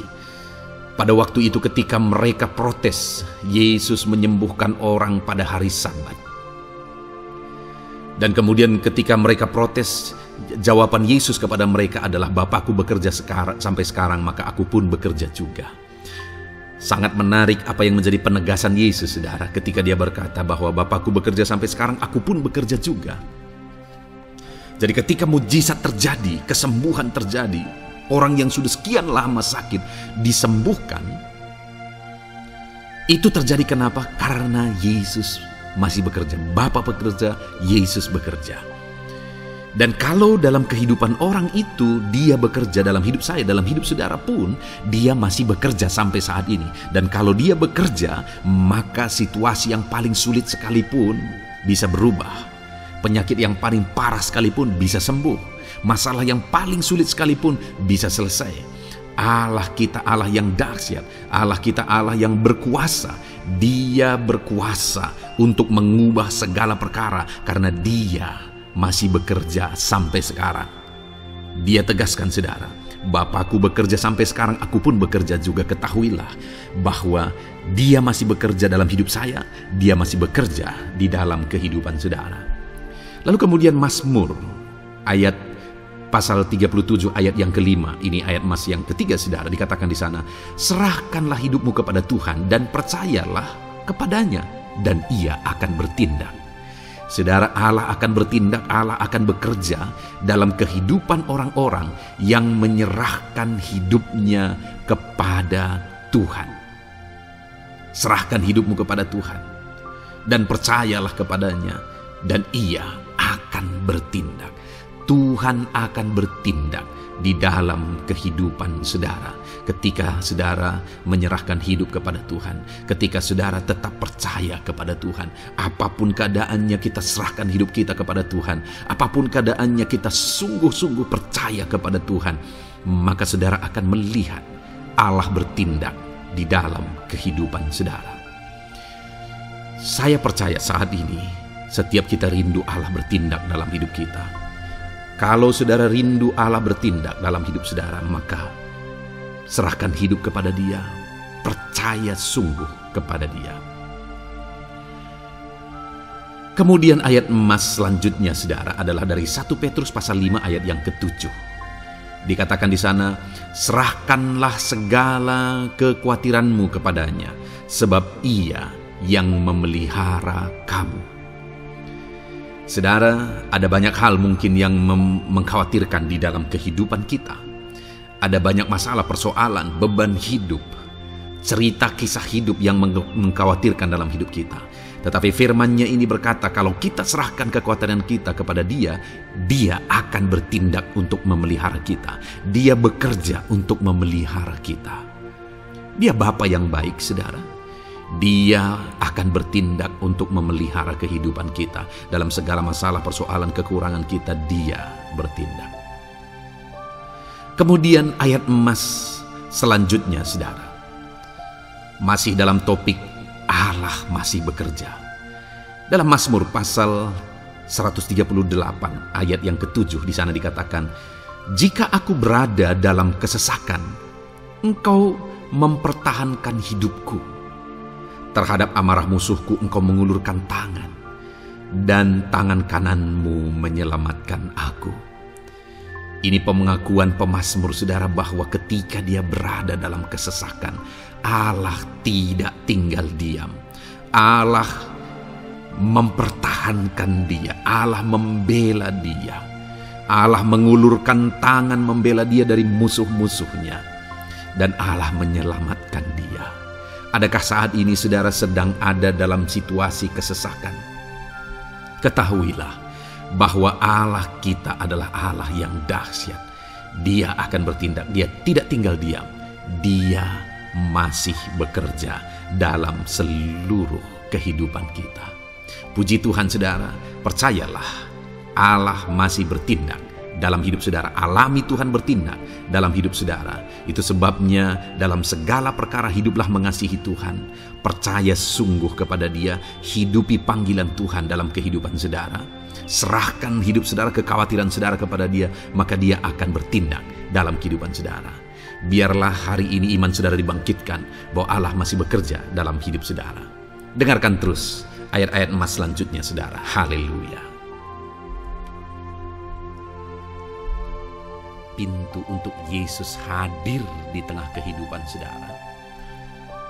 Pada waktu itu ketika mereka protes, Yesus menyembuhkan orang pada hari Sabat. Dan kemudian ketika mereka protes, jawaban Yesus kepada mereka adalah, Bapakku bekerja sampai sekarang, maka aku pun bekerja juga. Sangat menarik apa yang menjadi penegasan Yesus, saudara, ketika dia berkata bahwa Bapakku bekerja sampai sekarang, aku pun bekerja juga. Jadi ketika mujizat terjadi, kesembuhan terjadi, orang yang sudah sekian lama sakit disembuhkan, itu terjadi kenapa? Karena Yesus masih bekerja. Bapa bekerja, Yesus bekerja. Dan kalau dalam kehidupan orang itu dia bekerja, dalam hidup saya, dalam hidup saudara pun, dia masih bekerja sampai saat ini. Dan kalau dia bekerja, maka situasi yang paling sulit sekalipun bisa berubah. Penyakit yang paling parah sekalipun bisa sembuh. Masalah yang paling sulit sekalipun bisa selesai. Allah kita Allah yang dahsyat. Allah kita Allah yang berkuasa. Dia berkuasa untuk mengubah segala perkara karena dia masih bekerja sampai sekarang. Dia tegaskan, saudara, Bapakku bekerja sampai sekarang, aku pun bekerja juga. Ketahuilah bahwa dia masih bekerja dalam hidup saya. Dia masih bekerja di dalam kehidupan saudara. Lalu kemudian Mazmur ayat pasal 37 ayat yang kelima, ini ayat emas yang ketiga, saudara, dikatakan di sana, serahkanlah hidupmu kepada Tuhan dan percayalah kepadanya dan ia akan bertindak. Saudara, Allah akan bertindak, Allah akan bekerja dalam kehidupan orang-orang yang menyerahkan hidupnya kepada Tuhan. Serahkan hidupmu kepada Tuhan dan percayalah kepadanya dan ia akan bertindak. Tuhan akan bertindak di dalam kehidupan saudara. Ketika saudara menyerahkan hidup kepada Tuhan, ketika saudara tetap percaya kepada Tuhan, apapun keadaannya kita serahkan hidup kita kepada Tuhan, apapun keadaannya kita sungguh-sungguh percaya kepada Tuhan, maka saudara akan melihat Allah bertindak di dalam kehidupan saudara. Saya percaya saat ini setiap kita rindu Allah bertindak dalam hidup kita. Kalau saudara rindu Allah bertindak dalam hidup saudara, maka serahkan hidup kepada Dia, percaya sungguh kepada Dia. Kemudian ayat emas selanjutnya, saudara, adalah dari 1 Petrus pasal 5 ayat yang ke-7. Dikatakan di sana, serahkanlah segala kekhawatiranmu kepadanya, sebab Ia yang memelihara kamu. Saudara, ada banyak hal mungkin yang mengkhawatirkan di dalam kehidupan kita. Ada banyak masalah, persoalan, beban hidup, cerita kisah hidup yang mengkhawatirkan dalam hidup kita. Tetapi firman-Nya ini berkata, kalau kita serahkan kekuatan kita kepada Dia, Dia akan bertindak untuk memelihara kita. Dia bekerja untuk memelihara kita. Dia Bapa yang baik, saudara. Dia akan bertindak untuk memelihara kehidupan kita. Dalam segala masalah, persoalan, kekurangan kita, Dia bertindak. Kemudian ayat emas selanjutnya, saudara. Masih dalam topik Allah masih bekerja. Dalam Mazmur pasal 138 ayat yang ke-7 di sana dikatakan, jika aku berada dalam kesesakan, Engkau mempertahankan hidupku. Terhadap amarah musuhku Engkau mengulurkan tangan, dan tangan kananmu menyelamatkan aku. Ini pengakuan pemazmur, saudara, bahwa ketika dia berada dalam kesesakan, Allah tidak tinggal diam. Allah mempertahankan dia. Allah membela dia. Allah mengulurkan tangan membela dia dari musuh-musuhnya. Dan Allah menyelamatkan dia. Adakah saat ini saudara sedang ada dalam situasi kesesakan? Ketahuilah bahwa Allah kita adalah Allah yang dahsyat. Dia akan bertindak, Dia tidak tinggal diam. Dia masih bekerja dalam seluruh kehidupan kita. Puji Tuhan, saudara, percayalah Allah masih bertindak dalam hidup saudara. Alami Tuhan bertindak dalam hidup saudara. Itu sebabnya dalam segala perkara hiduplah mengasihi Tuhan. Percaya sungguh kepada Dia, hidupi panggilan Tuhan dalam kehidupan saudara. Serahkan hidup saudara, kekhawatiran saudara kepada Dia, maka Dia akan bertindak dalam kehidupan saudara. Biarlah hari ini iman saudara dibangkitkan bahwa Allah masih bekerja dalam hidup saudara. Dengarkan terus ayat-ayat emas selanjutnya, saudara. Haleluya. Pintu untuk Yesus hadir di tengah kehidupan saudara.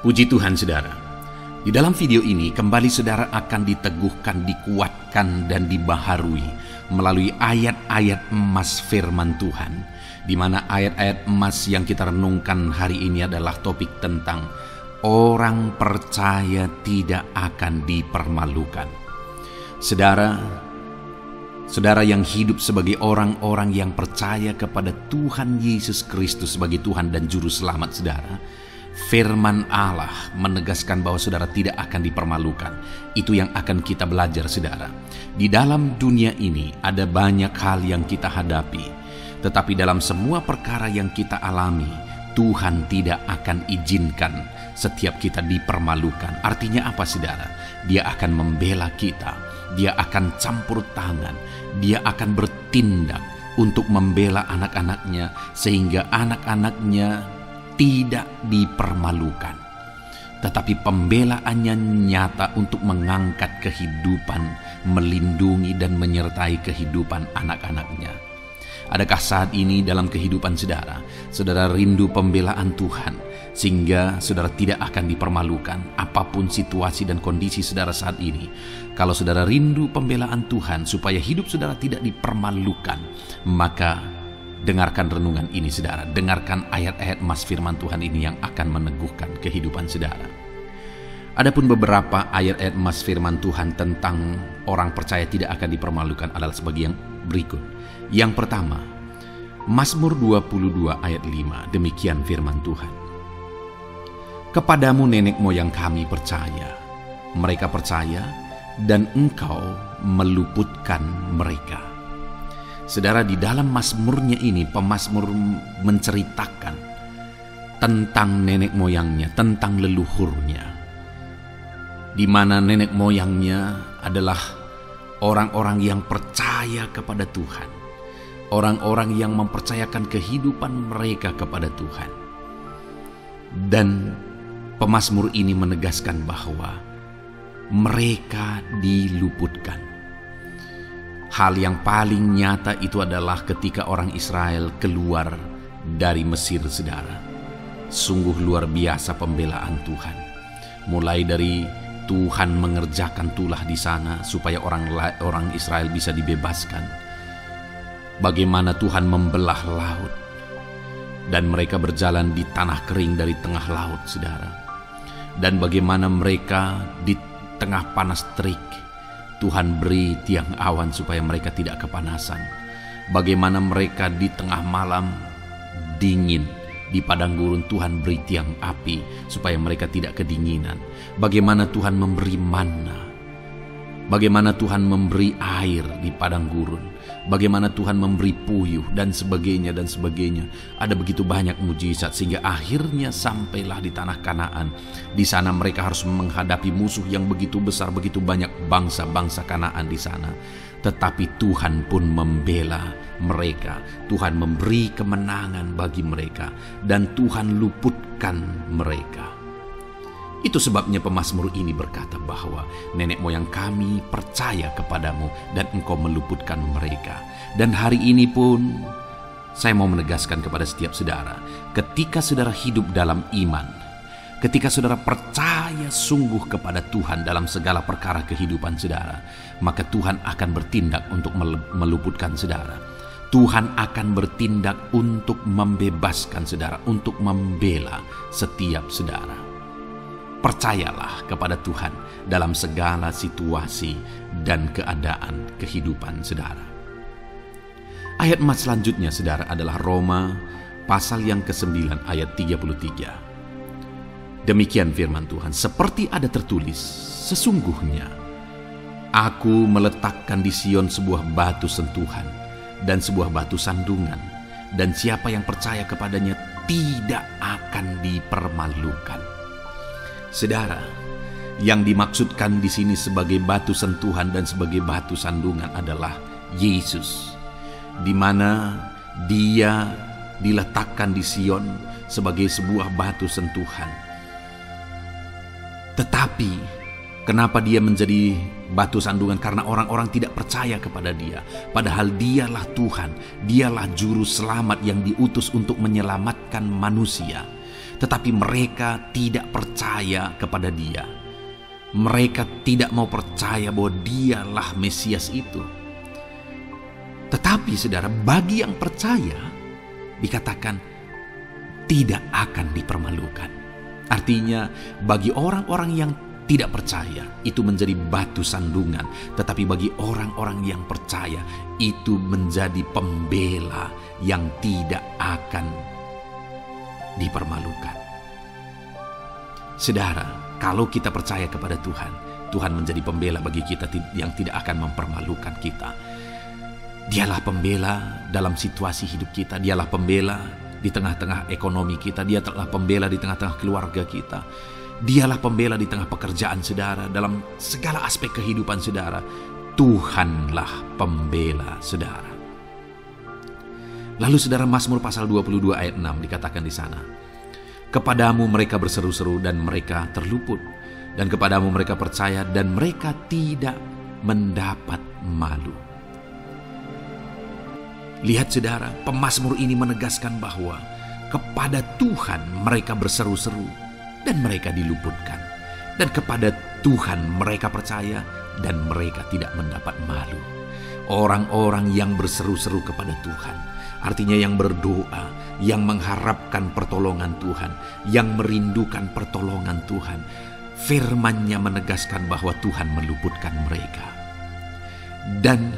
Puji Tuhan, saudara. Di dalam video ini kembali saudara akan diteguhkan, dikuatkan, dan dibaharui melalui ayat-ayat emas firman Tuhan, di mana ayat-ayat emas yang kita renungkan hari ini adalah topik tentang orang percaya tidak akan dipermalukan. Saudara yang hidup sebagai orang-orang yang percaya kepada Tuhan Yesus Kristus sebagai Tuhan dan Juru Selamat saudara, firman Allah menegaskan bahwa saudara tidak akan dipermalukan. Itu yang akan kita belajar, saudara. Di dalam dunia ini ada banyak hal yang kita hadapi, tetapi dalam semua perkara yang kita alami, Tuhan tidak akan izinkan setiap kita dipermalukan. Artinya apa, saudara? Dia akan membela kita. Dia akan campur tangan. Dia akan bertindak untuk membela anak-anaknya, sehingga anak-anaknya tidak dipermalukan. Tetapi pembelaannya nyata untuk mengangkat kehidupan, melindungi dan menyertai kehidupan anak-anaknya. Adakah saat ini dalam kehidupan saudara, saudara rindu pembelaan Tuhan, sehingga saudara tidak akan dipermalukan apapun situasi dan kondisi saudara saat ini? Kalau saudara rindu pembelaan Tuhan supaya hidup saudara tidak dipermalukan, maka dengarkan renungan ini, saudara. Dengarkan ayat-ayat emas firman Tuhan ini yang akan meneguhkan kehidupan saudara. Adapun beberapa ayat-ayat emas firman Tuhan tentang orang percaya tidak akan dipermalukan adalah sebagai yang berikut. Yang pertama, Mazmur 22 ayat 5, demikian firman Tuhan. Kepadamu nenek moyang kami percaya, mereka percaya, dan Engkau meluputkan mereka. Saudara, di dalam mazmurnya ini, pemazmur menceritakan tentang nenek moyangnya, tentang leluhurnya, di mana nenek moyangnya adalah orang-orang yang percaya kepada Tuhan, orang-orang yang mempercayakan kehidupan mereka kepada Tuhan. Dan pemazmur ini menegaskan bahwa mereka diluputkan. Hal yang paling nyata itu adalah ketika orang Israel keluar dari Mesir, saudara. Sungguh luar biasa pembelaan Tuhan. Mulai dari Tuhan mengerjakan tulah di sana supaya orang Israel bisa dibebaskan. Bagaimana Tuhan membelah laut dan mereka berjalan di tanah kering dari tengah laut, saudara. Dan bagaimana mereka tengah panas terik, Tuhan beri tiang awan supaya mereka tidak kepanasan. Bagaimana mereka di tengah malam dingin, di padang gurun Tuhan beri tiang api supaya mereka tidak kedinginan. Bagaimana Tuhan memberi manna, bagaimana Tuhan memberi air di padang gurun, bagaimana Tuhan memberi puyuh dan sebagainya dan sebagainya. Ada begitu banyak mujizat sehingga akhirnya sampailah di tanah Kanaan. Di sana mereka harus menghadapi musuh yang begitu besar, begitu banyak bangsa-bangsa Kanaan di sana. Tetapi Tuhan pun membela mereka. Tuhan memberi kemenangan bagi mereka dan Tuhan luputkan mereka. Itu sebabnya pemazmur ini berkata bahwa nenek moyang kami percaya kepadamu dan engkau meluputkan mereka. Dan hari ini pun saya mau menegaskan kepada setiap saudara, ketika saudara hidup dalam iman, ketika saudara percaya sungguh kepada Tuhan dalam segala perkara kehidupan saudara, maka Tuhan akan bertindak untuk meluputkan saudara. Tuhan akan bertindak untuk membebaskan saudara, untuk membela setiap saudara. Percayalah kepada Tuhan dalam segala situasi dan keadaan kehidupan saudara. Ayat emas selanjutnya saudara adalah Roma pasal yang ke-9 ayat 33. Demikian firman Tuhan, seperti ada tertulis, sesungguhnya aku meletakkan di Sion sebuah batu sentuhan dan sebuah batu sandungan, dan siapa yang percaya kepadanya tidak akan dipermalukan. Saudara, yang dimaksudkan di sini sebagai batu sentuhan dan sebagai batu sandungan adalah Yesus, di mana Dia diletakkan di Sion sebagai sebuah batu sentuhan. Tetapi kenapa Dia menjadi batu sandungan? Karena orang-orang tidak percaya kepada Dia. Padahal Dialah Tuhan, Dialah juru selamat yang diutus untuk menyelamatkan manusia. Tetapi mereka tidak percaya kepada Dia. Mereka tidak mau percaya bahwa Dialah Mesias itu. Tetapi saudara, bagi yang percaya dikatakan tidak akan dipermalukan. Artinya bagi orang-orang yang tidak percaya itu menjadi batu sandungan, tetapi bagi orang-orang yang percaya itu menjadi pembela yang tidak akan dipermalukan. Saudara, kalau kita percaya kepada Tuhan, Tuhan menjadi pembela bagi kita yang tidak akan mempermalukan kita. Dialah pembela dalam situasi hidup kita, Dialah pembela di tengah-tengah ekonomi kita, Dialah pembela di tengah-tengah keluarga kita, Dialah pembela di tengah pekerjaan saudara, dalam segala aspek kehidupan saudara. Tuhanlah pembela saudara. Lalu saudara, Mazmur pasal 22 ayat 6 dikatakan di sana, kepadamu mereka berseru-seru dan mereka terluput, dan kepadamu mereka percaya dan mereka tidak mendapat malu. Lihat saudara, pemazmur ini menegaskan bahwa kepada Tuhan mereka berseru-seru dan mereka diluputkan, dan kepada Tuhan mereka percaya dan mereka tidak mendapat malu. Orang-orang yang berseru-seru kepada Tuhan, artinya yang berdoa, yang mengharapkan pertolongan Tuhan, yang merindukan pertolongan Tuhan, firman-Nya menegaskan bahwa Tuhan meluputkan mereka. Dan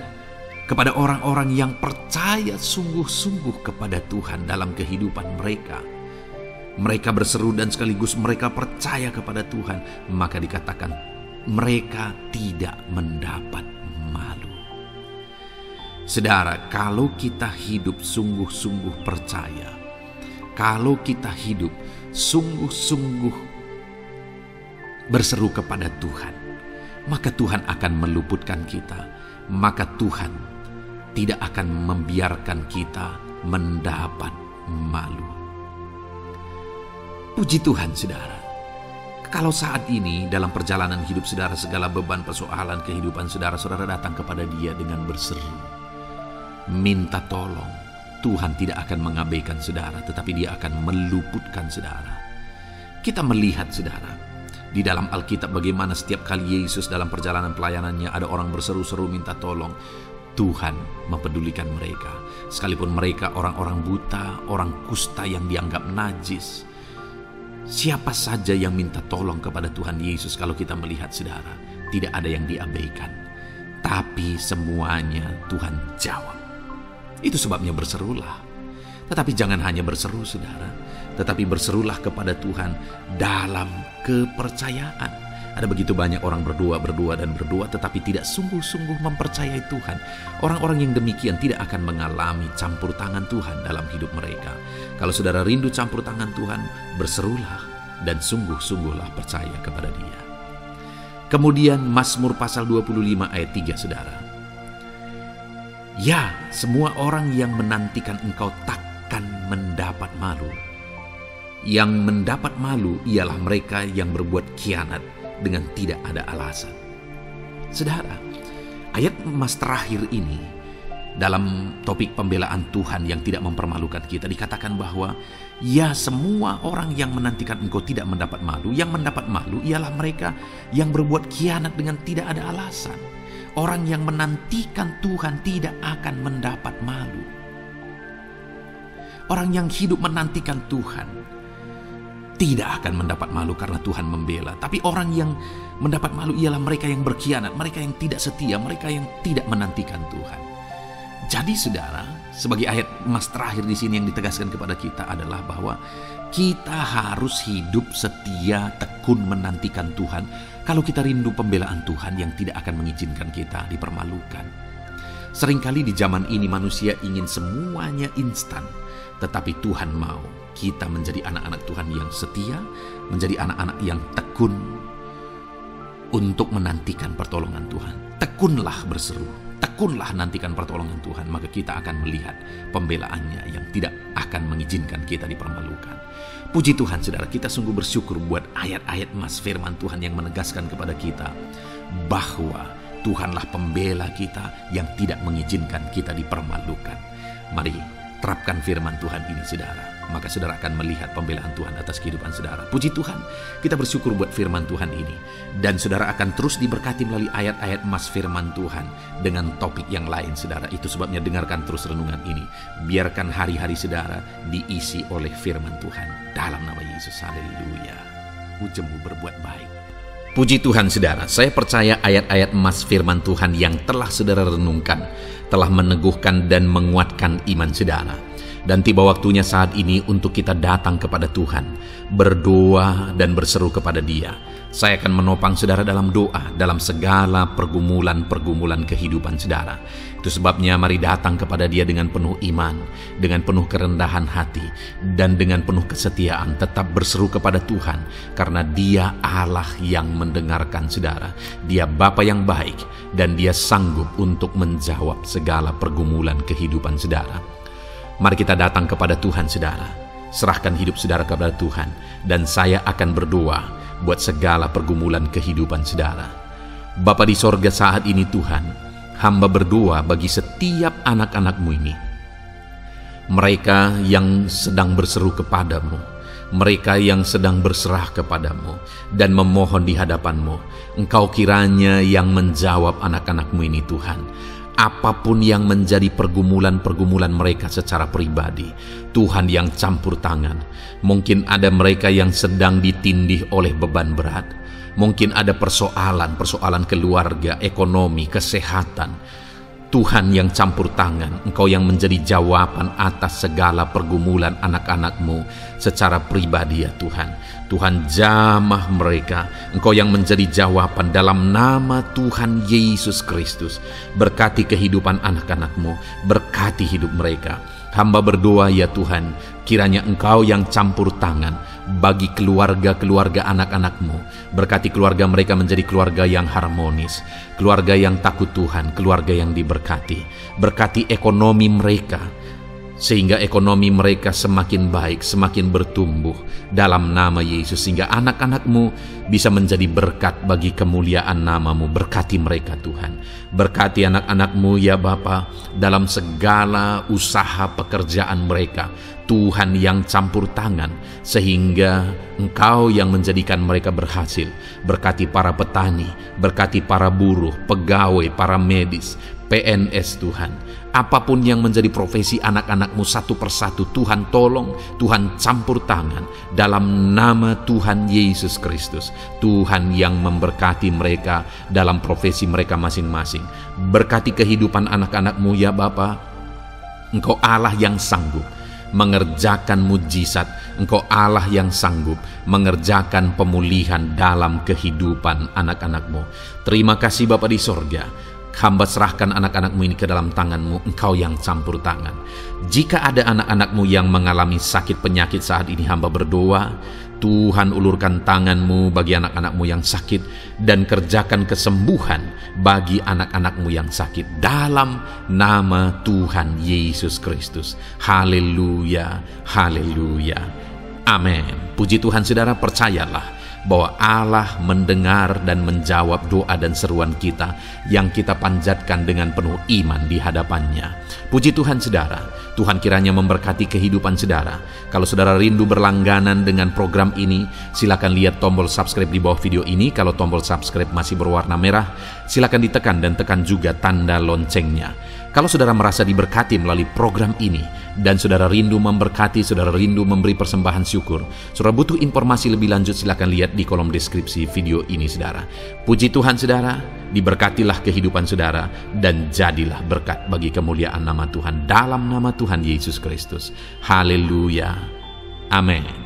kepada orang-orang yang percaya sungguh-sungguh kepada Tuhan dalam kehidupan mereka, mereka berseru dan sekaligus mereka percaya kepada Tuhan, maka dikatakan mereka tidak mendapat malu. Saudara, kalau kita hidup sungguh-sungguh percaya, kalau kita hidup sungguh-sungguh berseru kepada Tuhan, maka Tuhan akan meluputkan kita, maka Tuhan tidak akan membiarkan kita mendapat malu. Puji Tuhan saudara. Kalau saat ini dalam perjalanan hidup saudara, segala beban persoalan kehidupan saudara, saudara datang kepada Dia dengan berseru, minta tolong, Tuhan tidak akan mengabaikan saudara, tetapi Dia akan meluputkan saudara. Kita melihat saudara, di dalam Alkitab bagaimana setiap kali Yesus dalam perjalanan pelayanannya ada orang berseru-seru minta tolong, Tuhan mempedulikan mereka. Sekalipun mereka orang-orang buta, orang kusta yang dianggap najis, siapa saja yang minta tolong kepada Tuhan Yesus, kalau kita melihat saudara, tidak ada yang diabaikan, tapi semuanya Tuhan jawab. Itu sebabnya berserulah. Tetapi jangan hanya berseru, saudara, tetapi berserulah kepada Tuhan dalam kepercayaan. Ada begitu banyak orang berdoa, tetapi tidak sungguh-sungguh mempercayai Tuhan. Orang-orang yang demikian tidak akan mengalami campur tangan Tuhan dalam hidup mereka. Kalau saudara rindu campur tangan Tuhan, berserulah dan sungguh-sungguhlah percaya kepada Dia. Kemudian Mazmur pasal 25 ayat 3, saudara. Ya, semua orang yang menantikan Engkau takkan mendapat malu. Yang mendapat malu ialah mereka yang berbuat khianat dengan tidak ada alasan. Saudara, ayat emas terakhir ini dalam topik pembelaan Tuhan yang tidak mempermalukan kita, dikatakan bahwa ya, semua orang yang menantikan Engkau tidak mendapat malu. Yang mendapat malu ialah mereka yang berbuat khianat dengan tidak ada alasan. Orang yang menantikan Tuhan tidak akan mendapat malu. Orang yang hidup menantikan Tuhan tidak akan mendapat malu karena Tuhan membela. Tapi orang yang mendapat malu ialah mereka yang berkhianat, mereka yang tidak setia, mereka yang tidak menantikan Tuhan. Jadi saudara, sebagai ayat emas terakhir di sini yang ditegaskan kepada kita adalah bahwa kita harus hidup setia, tekun menantikan Tuhan. Kalau kita rindu pembelaan Tuhan yang tidak akan mengizinkan kita dipermalukan. Seringkali di zaman ini manusia ingin semuanya instan, tetapi Tuhan mau kita menjadi anak-anak Tuhan yang setia, menjadi anak-anak yang tekun untuk menantikan pertolongan Tuhan. Tekunlah berseru, tekunlah nantikan pertolongan Tuhan, maka kita akan melihat pembelaannya yang tidak akan mengizinkan kita dipermalukan. Puji Tuhan, saudara, kita sungguh bersyukur buat ayat-ayat emas firman Tuhan yang menegaskan kepada kita bahwa Tuhanlah pembela kita yang tidak mengizinkan kita dipermalukan. Mari terapkan firman Tuhan ini, saudara. Maka saudara akan melihat pembelaan Tuhan atas kehidupan saudara. Puji Tuhan, kita bersyukur buat firman Tuhan ini. Dan saudara akan terus diberkati melalui ayat-ayat emas firman Tuhan dengan topik yang lain, saudara. Itu sebabnya dengarkan terus renungan ini. Biarkan hari-hari saudara diisi oleh firman Tuhan. Dalam nama Yesus, haleluya. Ujungmu berbuat baik. Puji Tuhan, saudara. Saya percaya ayat-ayat emas firman Tuhan yang telah saudara renungkan telah meneguhkan dan menguatkan iman saudara. Dan tiba waktunya saat ini untuk kita datang kepada Tuhan, berdoa dan berseru kepada Dia. Saya akan menopang saudara dalam doa, dalam segala pergumulan-pergumulan kehidupan saudara. Itu sebabnya mari datang kepada Dia dengan penuh iman, dengan penuh kerendahan hati, dan dengan penuh kesetiaan. Tetap berseru kepada Tuhan, karena Dia Allah yang mendengarkan saudara. Dia Bapa yang baik, dan Dia sanggup untuk menjawab segala pergumulan kehidupan saudara. Mari kita datang kepada Tuhan, saudara. Serahkan hidup saudara kepada Tuhan, dan saya akan berdoa buat segala pergumulan kehidupan saudara. Bapa di sorga, saat ini Tuhan, hamba berdoa bagi setiap anak-anak-Mu ini. Mereka yang sedang berseru kepadamu, mereka yang sedang berserah kepadamu dan memohon di hadapan-Mu. Engkau kiranya yang menjawab anak-anak-Mu ini, Tuhan. Apapun yang menjadi pergumulan-pergumulan mereka secara pribadi, Tuhan yang campur tangan. Mungkin ada mereka yang sedang ditindih oleh beban berat. Mungkin ada persoalan keluarga, ekonomi, kesehatan. Tuhan yang campur tangan, Engkau yang menjadi jawaban atas segala pergumulan anak-anak-Mu secara pribadi, ya Tuhan. Tuhan, jamah mereka, Engkau yang menjadi jawaban dalam nama Tuhan Yesus Kristus. Berkati kehidupan anak-anak-Mu, berkati hidup mereka. Hamba berdoa, ya Tuhan, kiranya Engkau yang campur tangan bagi keluarga-keluarga anak-anak-Mu. Berkati keluarga mereka menjadi keluarga yang harmonis, keluarga yang takut Tuhan, keluarga yang diberkati. Berkati ekonomi mereka, sehingga ekonomi mereka semakin baik, semakin bertumbuh dalam nama Yesus, sehingga anak-anak-Mu bisa menjadi berkat bagi kemuliaan nama-Mu. Berkati mereka, Tuhan. Berkati anak-anak-Mu, ya Bapa, dalam segala usaha pekerjaan mereka. Tuhan yang campur tangan, sehingga Engkau yang menjadikan mereka berhasil. Berkati para petani, berkati para buruh, pegawai, para medis, PNS Tuhan. Apapun yang menjadi profesi anak-anak-Mu satu persatu, Tuhan tolong, Tuhan campur tangan dalam nama Tuhan Yesus Kristus. Tuhan yang memberkati mereka dalam profesi mereka masing-masing. Berkati kehidupan anak-anak-Mu ya Bapa. Engkau Allah yang sanggup mengerjakan mujizat. Engkau Allah yang sanggup mengerjakan pemulihan dalam kehidupan anak-anak-Mu. Terima kasih Bapa di sorga. Hamba serahkan anak-anak-Mu ini ke dalam tangan-Mu, Engkau yang campur tangan. Jika ada anak-anak-Mu yang mengalami sakit penyakit saat ini, hamba berdoa, Tuhan ulurkan tangan-Mu bagi anak-anak-Mu yang sakit, dan kerjakan kesembuhan bagi anak-anak-Mu yang sakit dalam nama Tuhan Yesus Kristus. Haleluya, haleluya, amin. Puji Tuhan, saudara, percayalah bahwa Allah mendengar dan menjawab doa dan seruan kita yang kita panjatkan dengan penuh iman di hadapannya. Puji Tuhan, saudara. Tuhan kiranya memberkati kehidupan saudara. Kalau saudara rindu berlangganan dengan program ini, silakan lihat tombol subscribe di bawah video ini. Kalau tombol subscribe masih berwarna merah, silakan ditekan dan tekan juga tanda loncengnya. Kalau saudara merasa diberkati melalui program ini, dan saudara rindu memberkati, saudara rindu memberi persembahan syukur, saudara butuh informasi lebih lanjut, silakan lihat di kolom deskripsi video ini, saudara. Puji Tuhan, saudara, diberkatilah kehidupan saudara, dan jadilah berkat bagi kemuliaan nama Tuhan dalam nama Tuhan Yesus Kristus. Haleluya, amin.